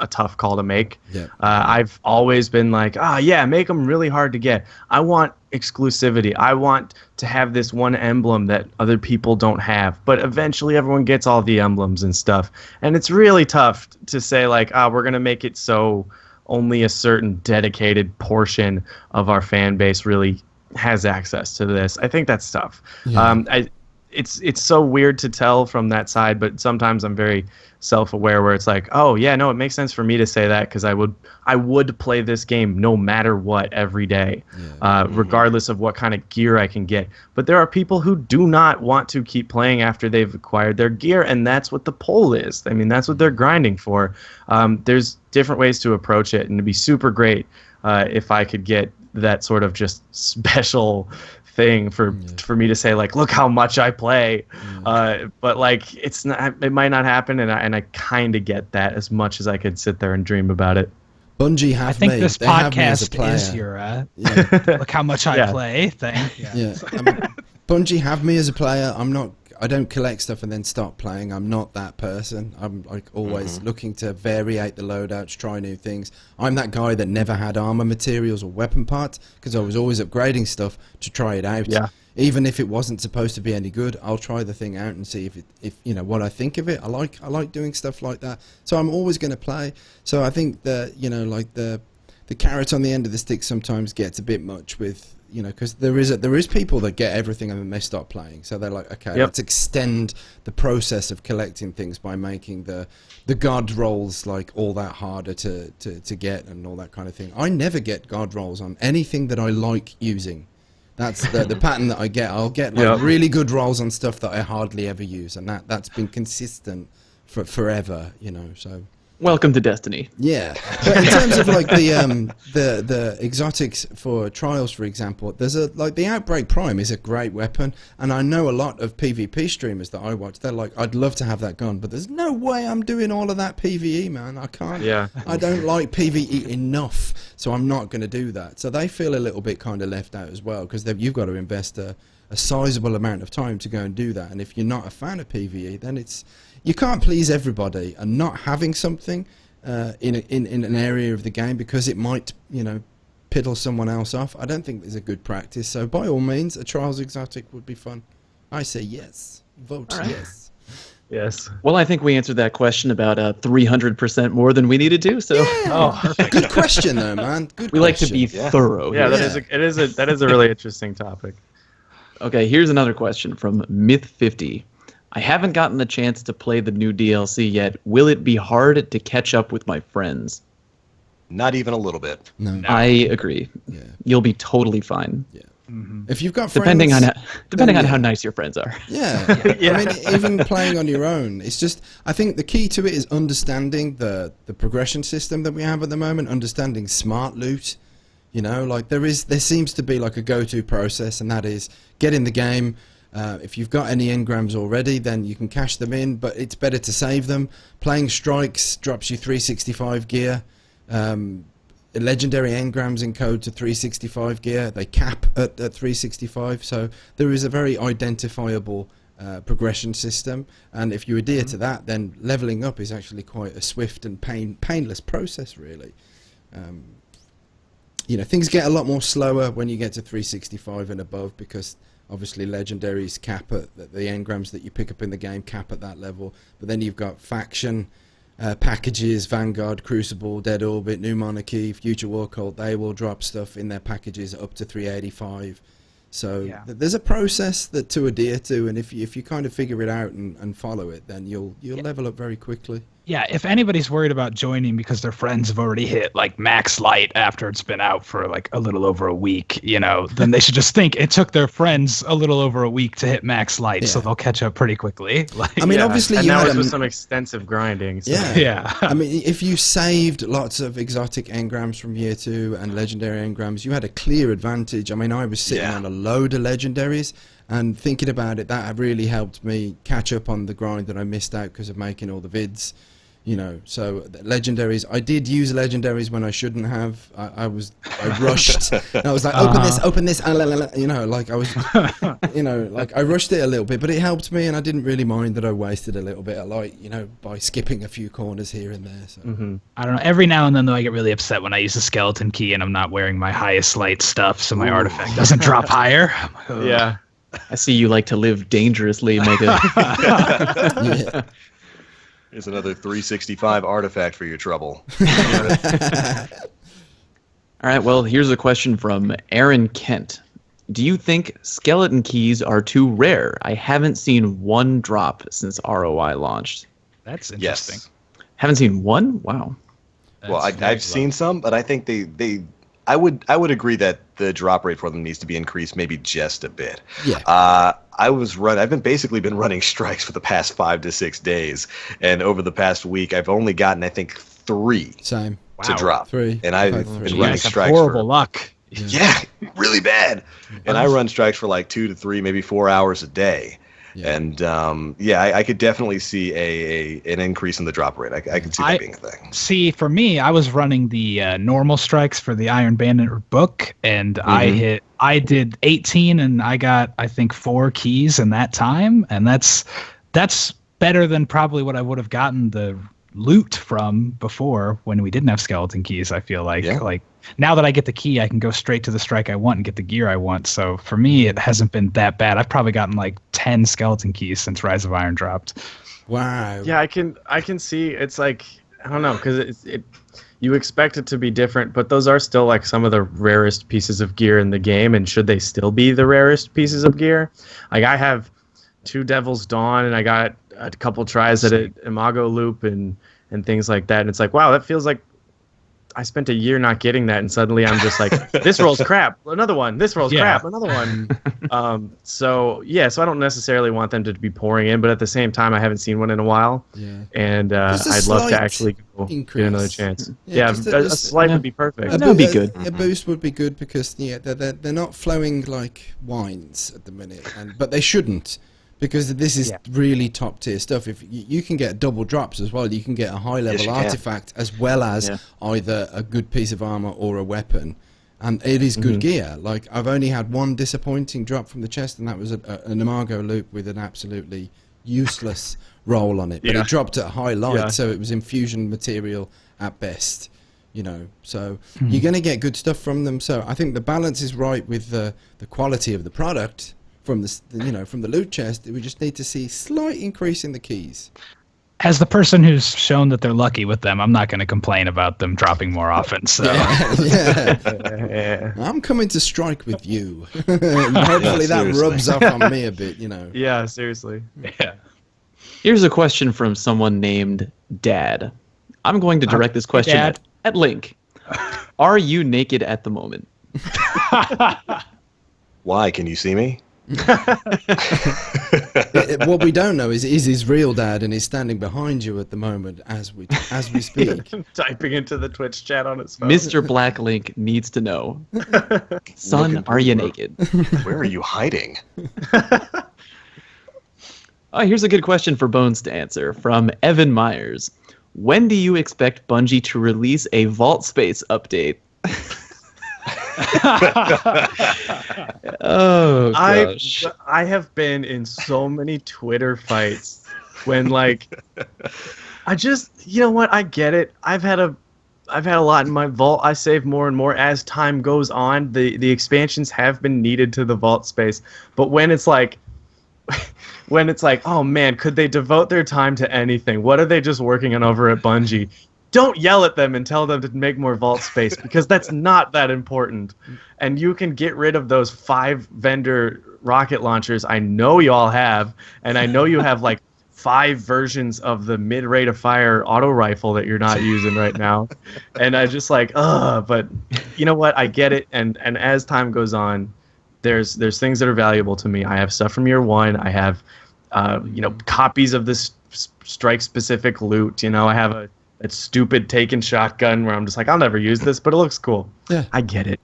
a tough call to make. Yeah. I've always been like, yeah, make them really hard to get. I want exclusivity. I want to have this one emblem that other people don't have. But eventually everyone gets all the emblems and stuff. And it's really tough to say like, we're going to make it so only a certain dedicated portion of our fan base really has access to this. I think that's tough. Yeah. It's so weird to tell from that side, but sometimes I'm very self-aware where it's like, oh yeah, no, it makes sense for me to say that because I would play this game no matter what every day, regardless of what kind of gear I can get. But there are people who do not want to keep playing after they've acquired their gear, and that's what the poll is. I mean, that's what they're grinding for. There's different ways to approach it, and it'd be super great if I could get that sort of just special thing for me to say like, look how much I play, but like it might not happen, and I kind of get that as much as I could sit there and dream about it. Bungie have I think me. this They have me as a podcast player. is your Yeah. look how much I Yeah. play thing. Yeah, I mean, Bungie have me as a player. I don't collect stuff and then stop playing. I'm not that person. I'm like always looking to variate the loadouts, try new things. I'm that guy that never had armor materials or weapon parts because I was always upgrading stuff to try it out. Yeah. Even if it wasn't supposed to be any good, I'll try the thing out and see if you know what I think of it. I like doing stuff like that. So I'm always going to play. So I think that like the carrot on the end of the stick sometimes gets a bit much with. Because there is people that get everything and then they stop playing. So they're like, okay, let's extend the process of collecting things by making the god rolls like all that harder to get and all that kind of thing. I never get god rolls on anything that I like using. That's the pattern that I get. I'll get like really good rolls on stuff that I hardly ever use, and that's been consistent for forever. So. Welcome to Destiny. Yeah, but in terms of like the exotics for trials, for example, there's the Outbreak Prime is a great weapon, and I know a lot of PvP streamers that I watch. They're like, I'd love to have that gun, but there's no way I'm doing all of that PvE, man. I can't. Yeah. I don't like PvE enough, so I'm not going to do that. So they feel a little bit kind of left out as well because you've got to invest a sizable amount of time to go and do that. And if you're not a fan of PvE, then you can't please everybody, and not having something in an area of the game because it might, piddle someone else off, I don't think is a good practice. So by all means, a Trials Exotic would be fun. I say yes. Vote yes. Yes. Well, I think we answered that question about 300% more than we needed to. So Good question, though, man. Good we like to question. be thorough. Yeah, here. that is a really interesting topic. Okay, here's another question from Myth50. I haven't gotten the chance to play the new DLC yet. Will it be hard to catch up with my friends? Not even a little bit. No. I agree. Yeah. You'll be totally fine. Yeah. If you've got friends, Depending on how nice your friends are. Yeah. I mean, even playing on your own, it's just, I think the key to it is understanding the progression system that we have at the moment, understanding smart loot. There seems to be like a go-to process, and that is get in the game. If you've got any engrams already, then you can cash them in, but it's better to save them. Playing strikes drops you 365 gear. Legendary engrams encode to 365 gear. They cap at 365, so there is a very identifiable progression system, and if you adhere to that, then leveling up is actually quite a swift and painless process, really. Things get a lot more slower when you get to 365 and above because Obviously, legendaries cap at the engrams that you pick up in the game cap at that level. But then you've got faction packages, Vanguard, Crucible, Dead Orbit, New Monarchy, Future War Cult. They will drop stuff in their packages up to 385. So there's a process to adhere to, and if you kind of figure it out and follow it, then you'll level up very quickly. Yeah, if anybody's worried about joining because their friends have already hit like max light after it's been out for like a little over a week, then they should just think it took their friends a little over a week to hit max light, so they'll catch up pretty quickly. Like, I mean, obviously, and you that had was with some extensive grinding. So. Yeah. I mean, if you saved lots of exotic engrams from year 2 and legendary engrams, you had a clear advantage. I mean, I was sitting on a load of legendaries. And thinking about it, that really helped me catch up on the grind that I missed out because of making all the vids. So legendaries. I did use legendaries when I shouldn't have. I rushed. I was like, open this. Like I was, like I rushed it a little bit, but it helped me, and I didn't really mind that I wasted a little bit of light, by skipping a few corners here and there. So. I don't know. Every now and then, though, I get really upset when I use a skeleton key and I'm not wearing my highest light stuff, so my artifact doesn't drop higher. Yeah. I see you like to live dangerously, Mega. Yeah. Here's another 365 artifact for your trouble. All right, well, here's a question from Aaron Kent. Do you think skeleton keys are too rare? I haven't seen one drop since ROI launched. That's interesting. Yes. Haven't seen one? Wow. Well, I've seen some, but I think I would agree that the drop rate for them needs to be increased maybe just a bit. Yeah. I've been running strikes for the past 5 to 6 days, and over the past week I've only gotten I think 3 Same. to drop. 3. And I've been running strikes horrible for luck. Yeah, really bad. And I run strikes for like 2 to 3, maybe 4 hours a day. Yeah. And I could definitely see an increase in the drop rate. I can see that being a thing. See, for me, I was running the normal strikes for the Iron Bandit book, and I did 18, and I got I think 4 keys in that time, and that's better than probably what I would have gotten the loot from before when we didn't have skeleton keys. I feel like now that I get the key, I can go straight to the strike I want and get the gear I want. So for me, it hasn't been that bad. I've probably gotten like 10 skeleton keys since Rise of Iron dropped. Wow. Yeah, I can see. It's like, I don't know, because you expect it to be different, but those are still like some of the rarest pieces of gear in the game. And should they still be the rarest pieces of gear? Like I have 2 Devil's Dawn, and I got a couple tries at an Imago loop and things like that. And it's like, wow, that feels like I spent a year not getting that, and suddenly I'm just like, this roll's crap, another one. This roll's crap, another one. So I don't necessarily want them to be pouring in, but at the same time, I haven't seen one in a while. Yeah. And I'd love to actually get another chance. Yeah, a slight would be perfect. That would be good. A boost would be good because they're not flowing like wines at the minute, but they shouldn't. Because this is really top tier stuff. If you can get double drops as well, you can get a high level artifact as well as either a good piece of armor or a weapon, and it is good gear. Like I've only had one disappointing drop from the chest, and that was an Imago loop with an absolutely useless roll on it. But it dropped at high light, so it was infusion material at best. So you're going to get good stuff from them. So I think the balance is right with the quality of the product. From the loot chest, we just need to see slight increase in the keys. As the person who's shown that they're lucky with them, I'm not going to complain about them dropping more often. So I'm coming to strike with you. Hopefully that rubs off on me a bit. Yeah, seriously. Yeah. Here's a question from someone named Dad. I'm going to direct this question at Link. Are you naked at the moment? Why? Can you see me? What we don't know is his real dad, and he's standing behind you at the moment as we speak. Typing into the Twitch chat on his phone. Mr. Black Link needs to know. Son, are you naked? Where are you hiding? Here's a good question for Bones to answer from Evan Myers. When do you expect Bungie to release a Vault Space update? Oh gosh. I have been in so many Twitter fights when like I just, you know what, I get it. I've had a had a lot in my vault. I save more and more as time goes on. The expansions have been needed to the vault space, but when it's like, oh man, could they devote their time to anything? What are they just working on over at Bungie? Don't yell at them and tell them to make more vault space, because that's not that important. And you can get rid of those 5 vendor rocket launchers I know you all have, and I know you have like 5 versions of the mid-rate of fire auto rifle that you're not using right now. And I just like, but you know what? I get it. And as time goes on, there's things that are valuable to me. I have stuff from year 1. I have, copies of this strike-specific loot. I have a stupid taken shotgun where I'm just like, I'll never use this, but it looks cool. Yeah, I get it.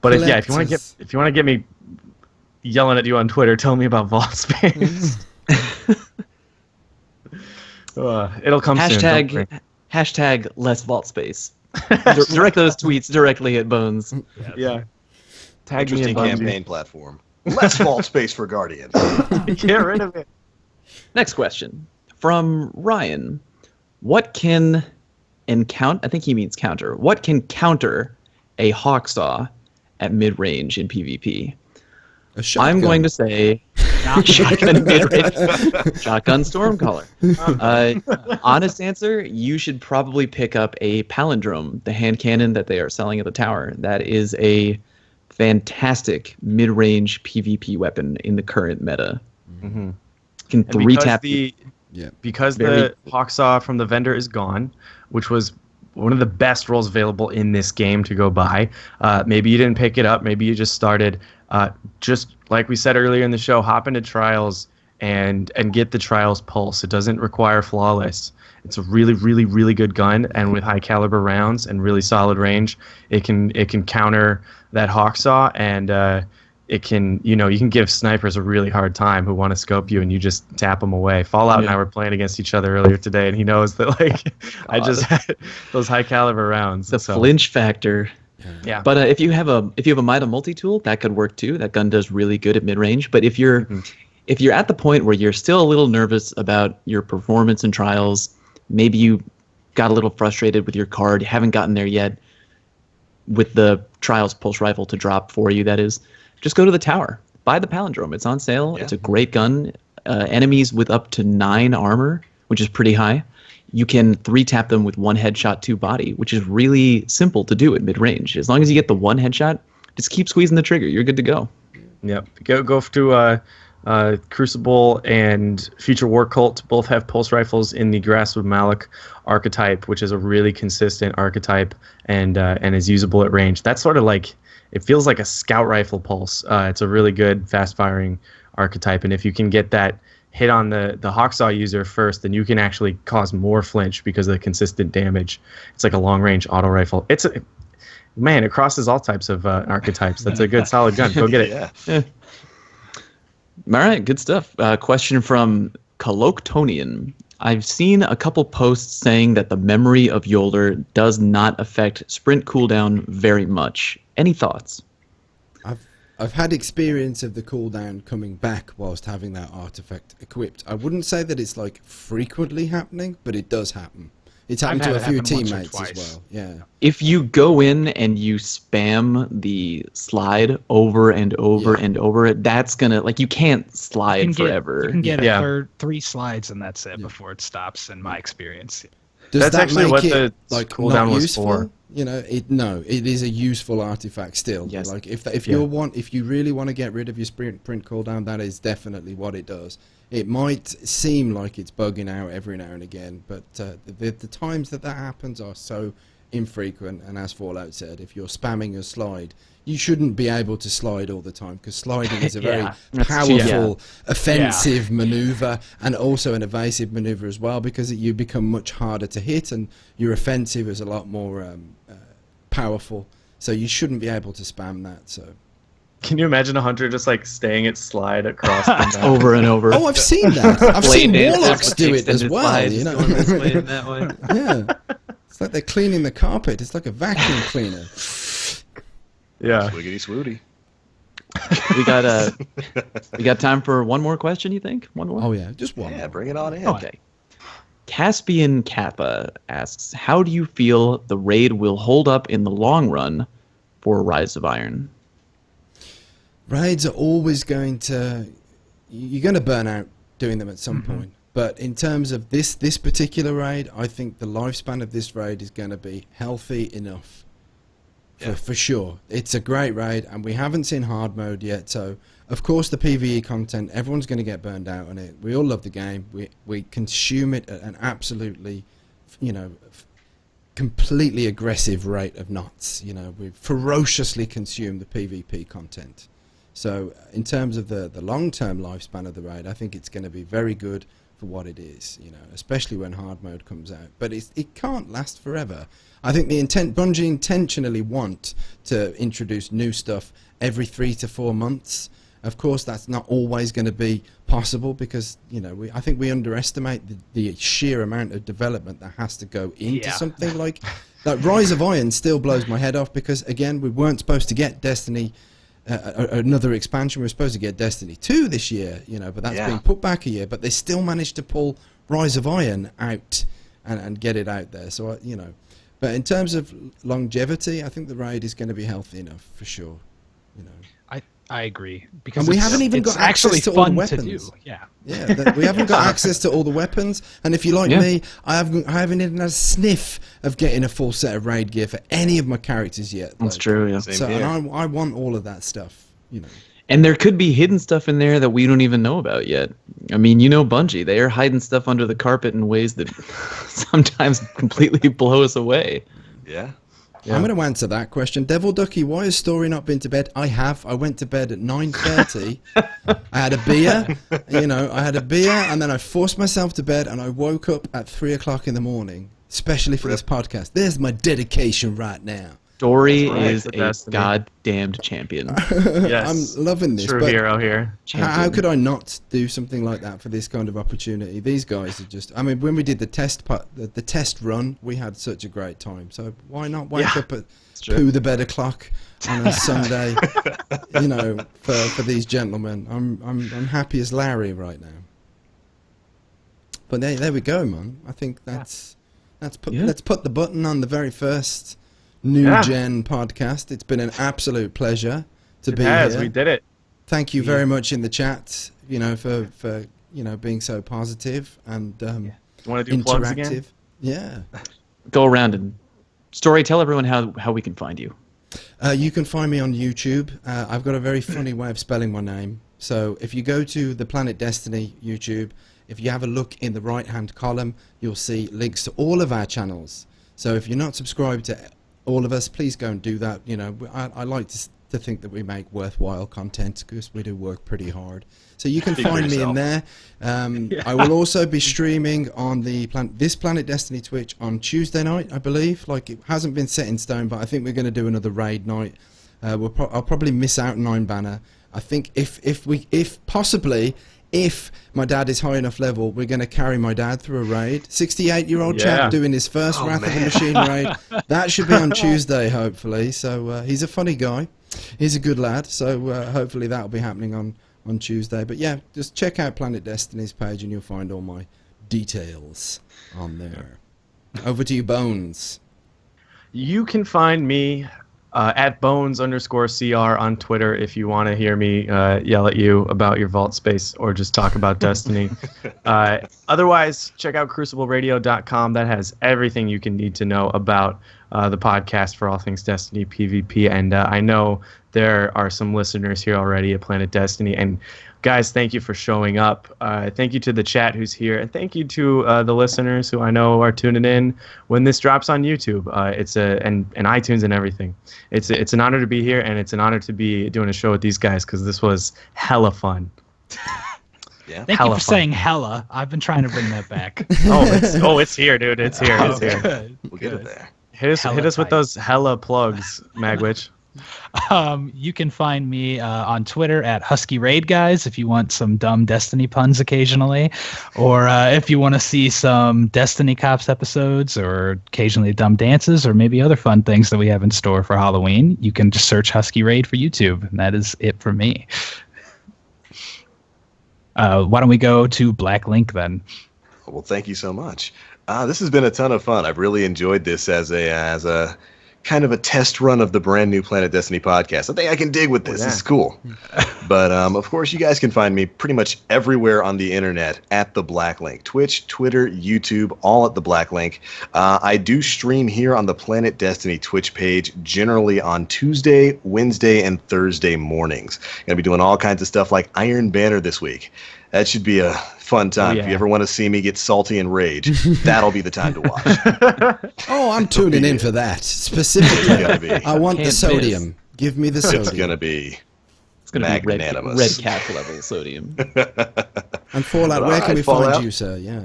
But if you want to get me yelling at you on Twitter, tell me about vault space. It'll come soon. Hashtag less vault space. Direct those tweets directly at Bones. Yeah. Tag me in Interesting campaign platform. Less vault space for Guardian. Get rid of it. Next question from Ryan. What can I think he means counter. What can counter a Hawksaw at mid-range in PvP? I'm going to say shotgun mid-range. Shotgun Stormcaller. Honest answer, you should probably pick up a Palindrome, the hand cannon that they are selling at the tower. That is a fantastic mid-range PvP weapon in the current meta. Mm-hmm. Can tap because the Hawksaw from the vendor is gone, which was one of the best rolls available in this game to go buy. Maybe you didn't pick it up. Maybe you just started. Just like we said earlier in the show, hop into Trials and get the Trials pulse. It doesn't require flawless. It's a really, really, really good gun, and with high caliber rounds and really solid range, it can counter that Hawksaw, and it can, you can give snipers a really hard time who want to scope you, and you just tap them away. Fallout and I were playing against each other earlier today, and he knows that I just had those high caliber rounds. The flinch factor. Yeah. But if you have a Mida multi-tool, that could work too. That gun does really good at mid-range. But if you're at the point where you're still a little nervous about your performance in Trials, maybe you got a little frustrated with your card, you haven't gotten there yet with the Trials pulse rifle to drop for you, that is, just go to the tower. Buy the Palindrome. It's on sale. Yeah. It's a great gun. Enemies with up to 9 armor, which is pretty high, you can 3-tap them with 1 headshot, 2 body, which is really simple to do at mid-range. As long as you get the 1 headshot, just keep squeezing the trigger. You're good to go. Yep. Go to Crucible and Future War Cult. Both have pulse rifles in the Grasp of Malak archetype, which is a really consistent archetype and is usable at range. That's sort of like, it feels like a scout rifle pulse. It's a really good fast-firing archetype, and if you can get that hit on the Hawksaw user first, then you can actually cause more flinch because of the consistent damage. It's like a long-range auto rifle. It crosses all types of archetypes. That's a good, solid gun. Go get it. Yeah. All right, good stuff. Question from Colloquetonian. I've seen a couple posts saying that the memory of Yolder does not affect sprint cooldown very much. Any thoughts? I've had experience of the cooldown coming back whilst having that artifact equipped. I wouldn't say that it's like frequently happening, but it does happen. It's happened to a few teammates as well. Yeah. If you go in and you spam the slide over and over and over, that's gonna, like, you can't slide forever. You can get 3 slides and that's it before it stops, in my experience. Does that's that actually make what it, the like, cooldown not was useful? for. It is a useful artifact still. Yes. Like if you really want to get rid of your sprint cooldown, that is definitely what it does. It might seem like it's bugging out every now and again, but the times that happens are so infrequent. And as Fallout said, if you're spamming a slide, you shouldn't be able to slide all the time, because sliding is a very powerful offensive maneuver, and also an evasive maneuver as well, because you become much harder to hit, and your offensive is a lot more powerful. So you shouldn't be able to spam that. So. Can you imagine a hunter just like staying it slide across the map? Over and over? Oh, I've seen that. I've seen warlocks do it as well. You know, that way. Yeah, it's like they're cleaning the carpet. It's like a vacuum cleaner. Yeah. Swiggity swooty. We got time for one more question, you think? One more? Oh yeah, just one. Yeah, bring it on in. Okay. Caspian Kappa asks, how do you feel the raid will hold up in the long run for Rise of Iron? Raids are always going to... You're going to burn out doing them at some point. But in terms of this particular raid, I think the lifespan of this raid is going to be healthy enough. For sure. It's a great raid, and we haven't seen hard mode yet, so of course the PvE content, everyone's going to get burned out on it. We all love the game. We consume it at an absolutely, completely aggressive rate of knots. We ferociously consume the PvP content. So in terms of the long-term lifespan of the raid, I think it's going to be very good for what it is, especially when hard mode comes out. But it can't last forever. I think Bungie intentionally want to introduce new stuff every 3 to 4 months. Of course, that's not always going to be possible because I think we underestimate the sheer amount of development that has to go into something like Rise of Iron. Still blows my head off because again, we weren't supposed to get Destiny. Another expansion. We were supposed to get Destiny 2 this year, but that's been put back a year. But they still managed to pull Rise of Iron out and get it out there. So, but in terms of longevity, I think the raid is going to be healthy enough for sure. I agree because and we haven't even got access to all the weapons. To do. Yeah, we haven't got access to all the weapons. And if you like me, I haven't even had a sniff of getting a full set of raid gear for any of my characters yet. That's true. Yeah. So and I want all of that stuff. And there could be hidden stuff in there that we don't even know about yet. I mean, Bungie, they are hiding stuff under the carpet in ways that sometimes completely blow us away. Yeah. I'm going to answer that question. Devil Ducky, why has Story not been to bed? I went to bed at 9:30. I had a beer, I had a beer, and then I forced myself to bed, and I woke up at 3 o'clock in the morning, especially for this podcast. There's my dedication right now. Story is a goddamned champion. Yes. I'm loving this. True hero here. How could I not do something like that for this kind of opportunity? These guys are just... I mean, when we did the test run, we had such a great time. So why not wake up at poo the bed o'clock on a Sunday, for these gentlemen? I'm happy as Larry right now. But there we go, man. I think let's put the button on the very first... New Gen podcast. It's been an absolute pleasure to be here. We did it. Thank you very much in the chat, for being so positive and Want to do plugs again? interactive. Yeah. Go around and tell everyone how we can find you. You can find me on YouTube. I've got a very funny way of spelling my name. So if you go to the Planet Destiny YouTube, if you have a look in the right-hand column, you'll see links to all of our channels. So if you're not subscribed to all of us, please go and do that. I like to think that we make worthwhile content because we do work pretty hard. So you can find me in there. I will also be streaming on this Planet Destiny Twitch on Tuesday night, I believe. Like, it hasn't been set in stone, but I think we're going to do another raid night. I'll probably miss out on Iron Banner. I think if possibly if my dad is high enough level, we're going to carry my dad through a raid. 68-year-old chap doing his first Wrath of the Machine raid. That should be on Tuesday, hopefully. So he's a funny guy. He's a good lad. So hopefully that'll be happening on Tuesday. But yeah, just check out Planet Destiny's page and you'll find all my details on there. Over to you, Bones. You can find me at Bones_CR on Twitter if you want to hear me yell at you about your vault space or just talk about Destiny. Otherwise, check out crucibleradio.com. That has everything you can need to know about the podcast for all things Destiny PvP. And I know there are some listeners here already at Planet Destiny. And guys, thank you for showing up. Thank you to the chat who's here. And thank you to the listeners who I know are tuning in when this drops on YouTube. And iTunes and everything. It's an honor to be here, and it's an honor to be doing a show with these guys because this was hella fun. Yeah. Thank you for saying hella. I've been trying to bring that back. It's here, dude. It's here. It's here. Good. We'll get it there. Hit us with those hella plugs, Magwitch. You can find me on Twitter at Husky Raid Guys if you want some dumb Destiny puns occasionally, or if you want to see some Destiny Cops episodes or occasionally dumb dances or maybe other fun things that we have in store for Halloween. You can just search Husky Raid for YouTube, and that is it for me. Why don't we go to Black Link then? Well, thank you so much. This has been a ton of fun. I've really enjoyed this as a kind of a test run of the brand new Planet Destiny podcast. I think I can dig with this. yeah. This is cool. But of course, you guys can find me pretty much everywhere on the internet at the Black Link. Twitch, Twitter, YouTube, all at the Black Link. I do stream here on the Planet Destiny Twitch page, generally on Tuesday, Wednesday, and Thursday mornings. Gonna be doing all kinds of stuff like Iron Banner this week. That should be a fun time. yeah. If you ever want to see me get salty and rage, that'll be the time to watch. Oh, I'm tuning in for that specifically. It's gonna be. I want the Can't sodium. Give me the It's sodium. gonna be. It's going to be Magnanimous. red cap level sodium. And Fallout, But where can we Fallout. find you, sir? Yeah.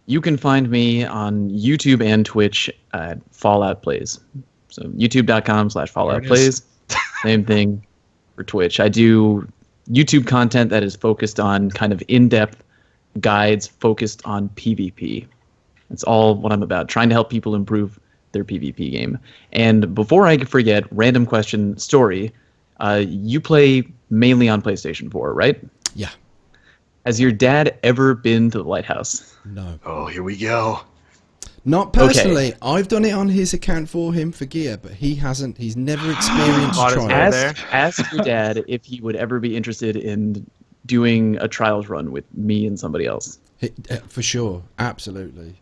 You can find me on YouTube and Twitch at Fallout Plays. So youtube.com/Fallout Plays. Same thing for Twitch. I do YouTube content that is focused on kind of in-depth guides focused on PvP. That's all what I'm about, trying to help people improve their PvP game. And before I forget, random question story. You play mainly on PlayStation 4, right? Yeah. Has your dad ever been to the Lighthouse? No. Oh, here we go. Not personally. I've done it on his account for him for gear, but he hasn't. He's never experienced Bought his trials. gear there. Ask your dad if he would ever be interested in doing a trials run with me and somebody else. For sure. Absolutely.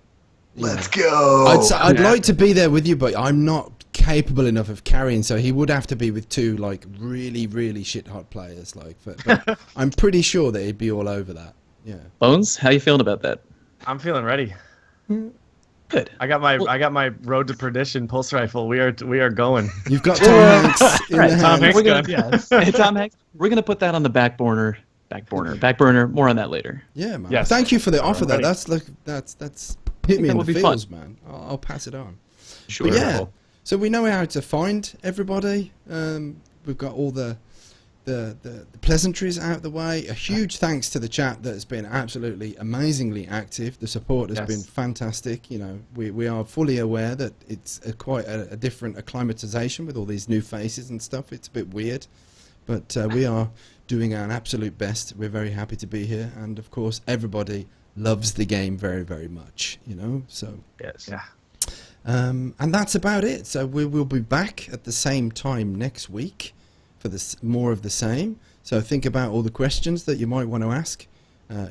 Yeah. Let's go. I'd Yeah. like to be there with you, but I'm not capable enough of carrying, so he would have to be with two like really, really shit hot players. Like, but I'm pretty sure that he'd be all over that. Yeah. Bones, how you feeling about that? I'm feeling ready. Good. I got my Road to Perdition pulse rifle. We are going. You've got Tom Hanks in Right, the Tom hand. Hanks We're gonna- gun. Yes. Hey, Tom Hanks, we're gonna put that on the back burner. More on that later. Yeah, man. Yes. Thank you for the offer. ready. That's hit me that in would the be feels, man. I'll pass it on. Sure. But yeah, so we know how to find everybody. We've got all the pleasantries out the way. A huge thanks to the chat that has been absolutely amazingly active. The support has Yes. been fantastic. You know, we are fully aware that it's quite a different acclimatization with all these new faces and stuff. It's a bit weird, but we are doing our absolute best. We're very happy to be here, and of course, everybody loves the game very, very much. You know, so. Yes. Yeah. And that's about it. So we will be back at the same time next week for this more of the same. So think about all the questions that you might want to ask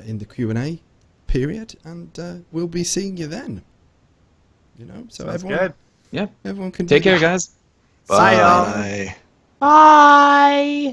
in the Q&A period, and we'll be seeing you then. You know, so Sounds everyone, good. Yeah. everyone can Take do care, that. guys. Bye, y'all. Bye. Bye.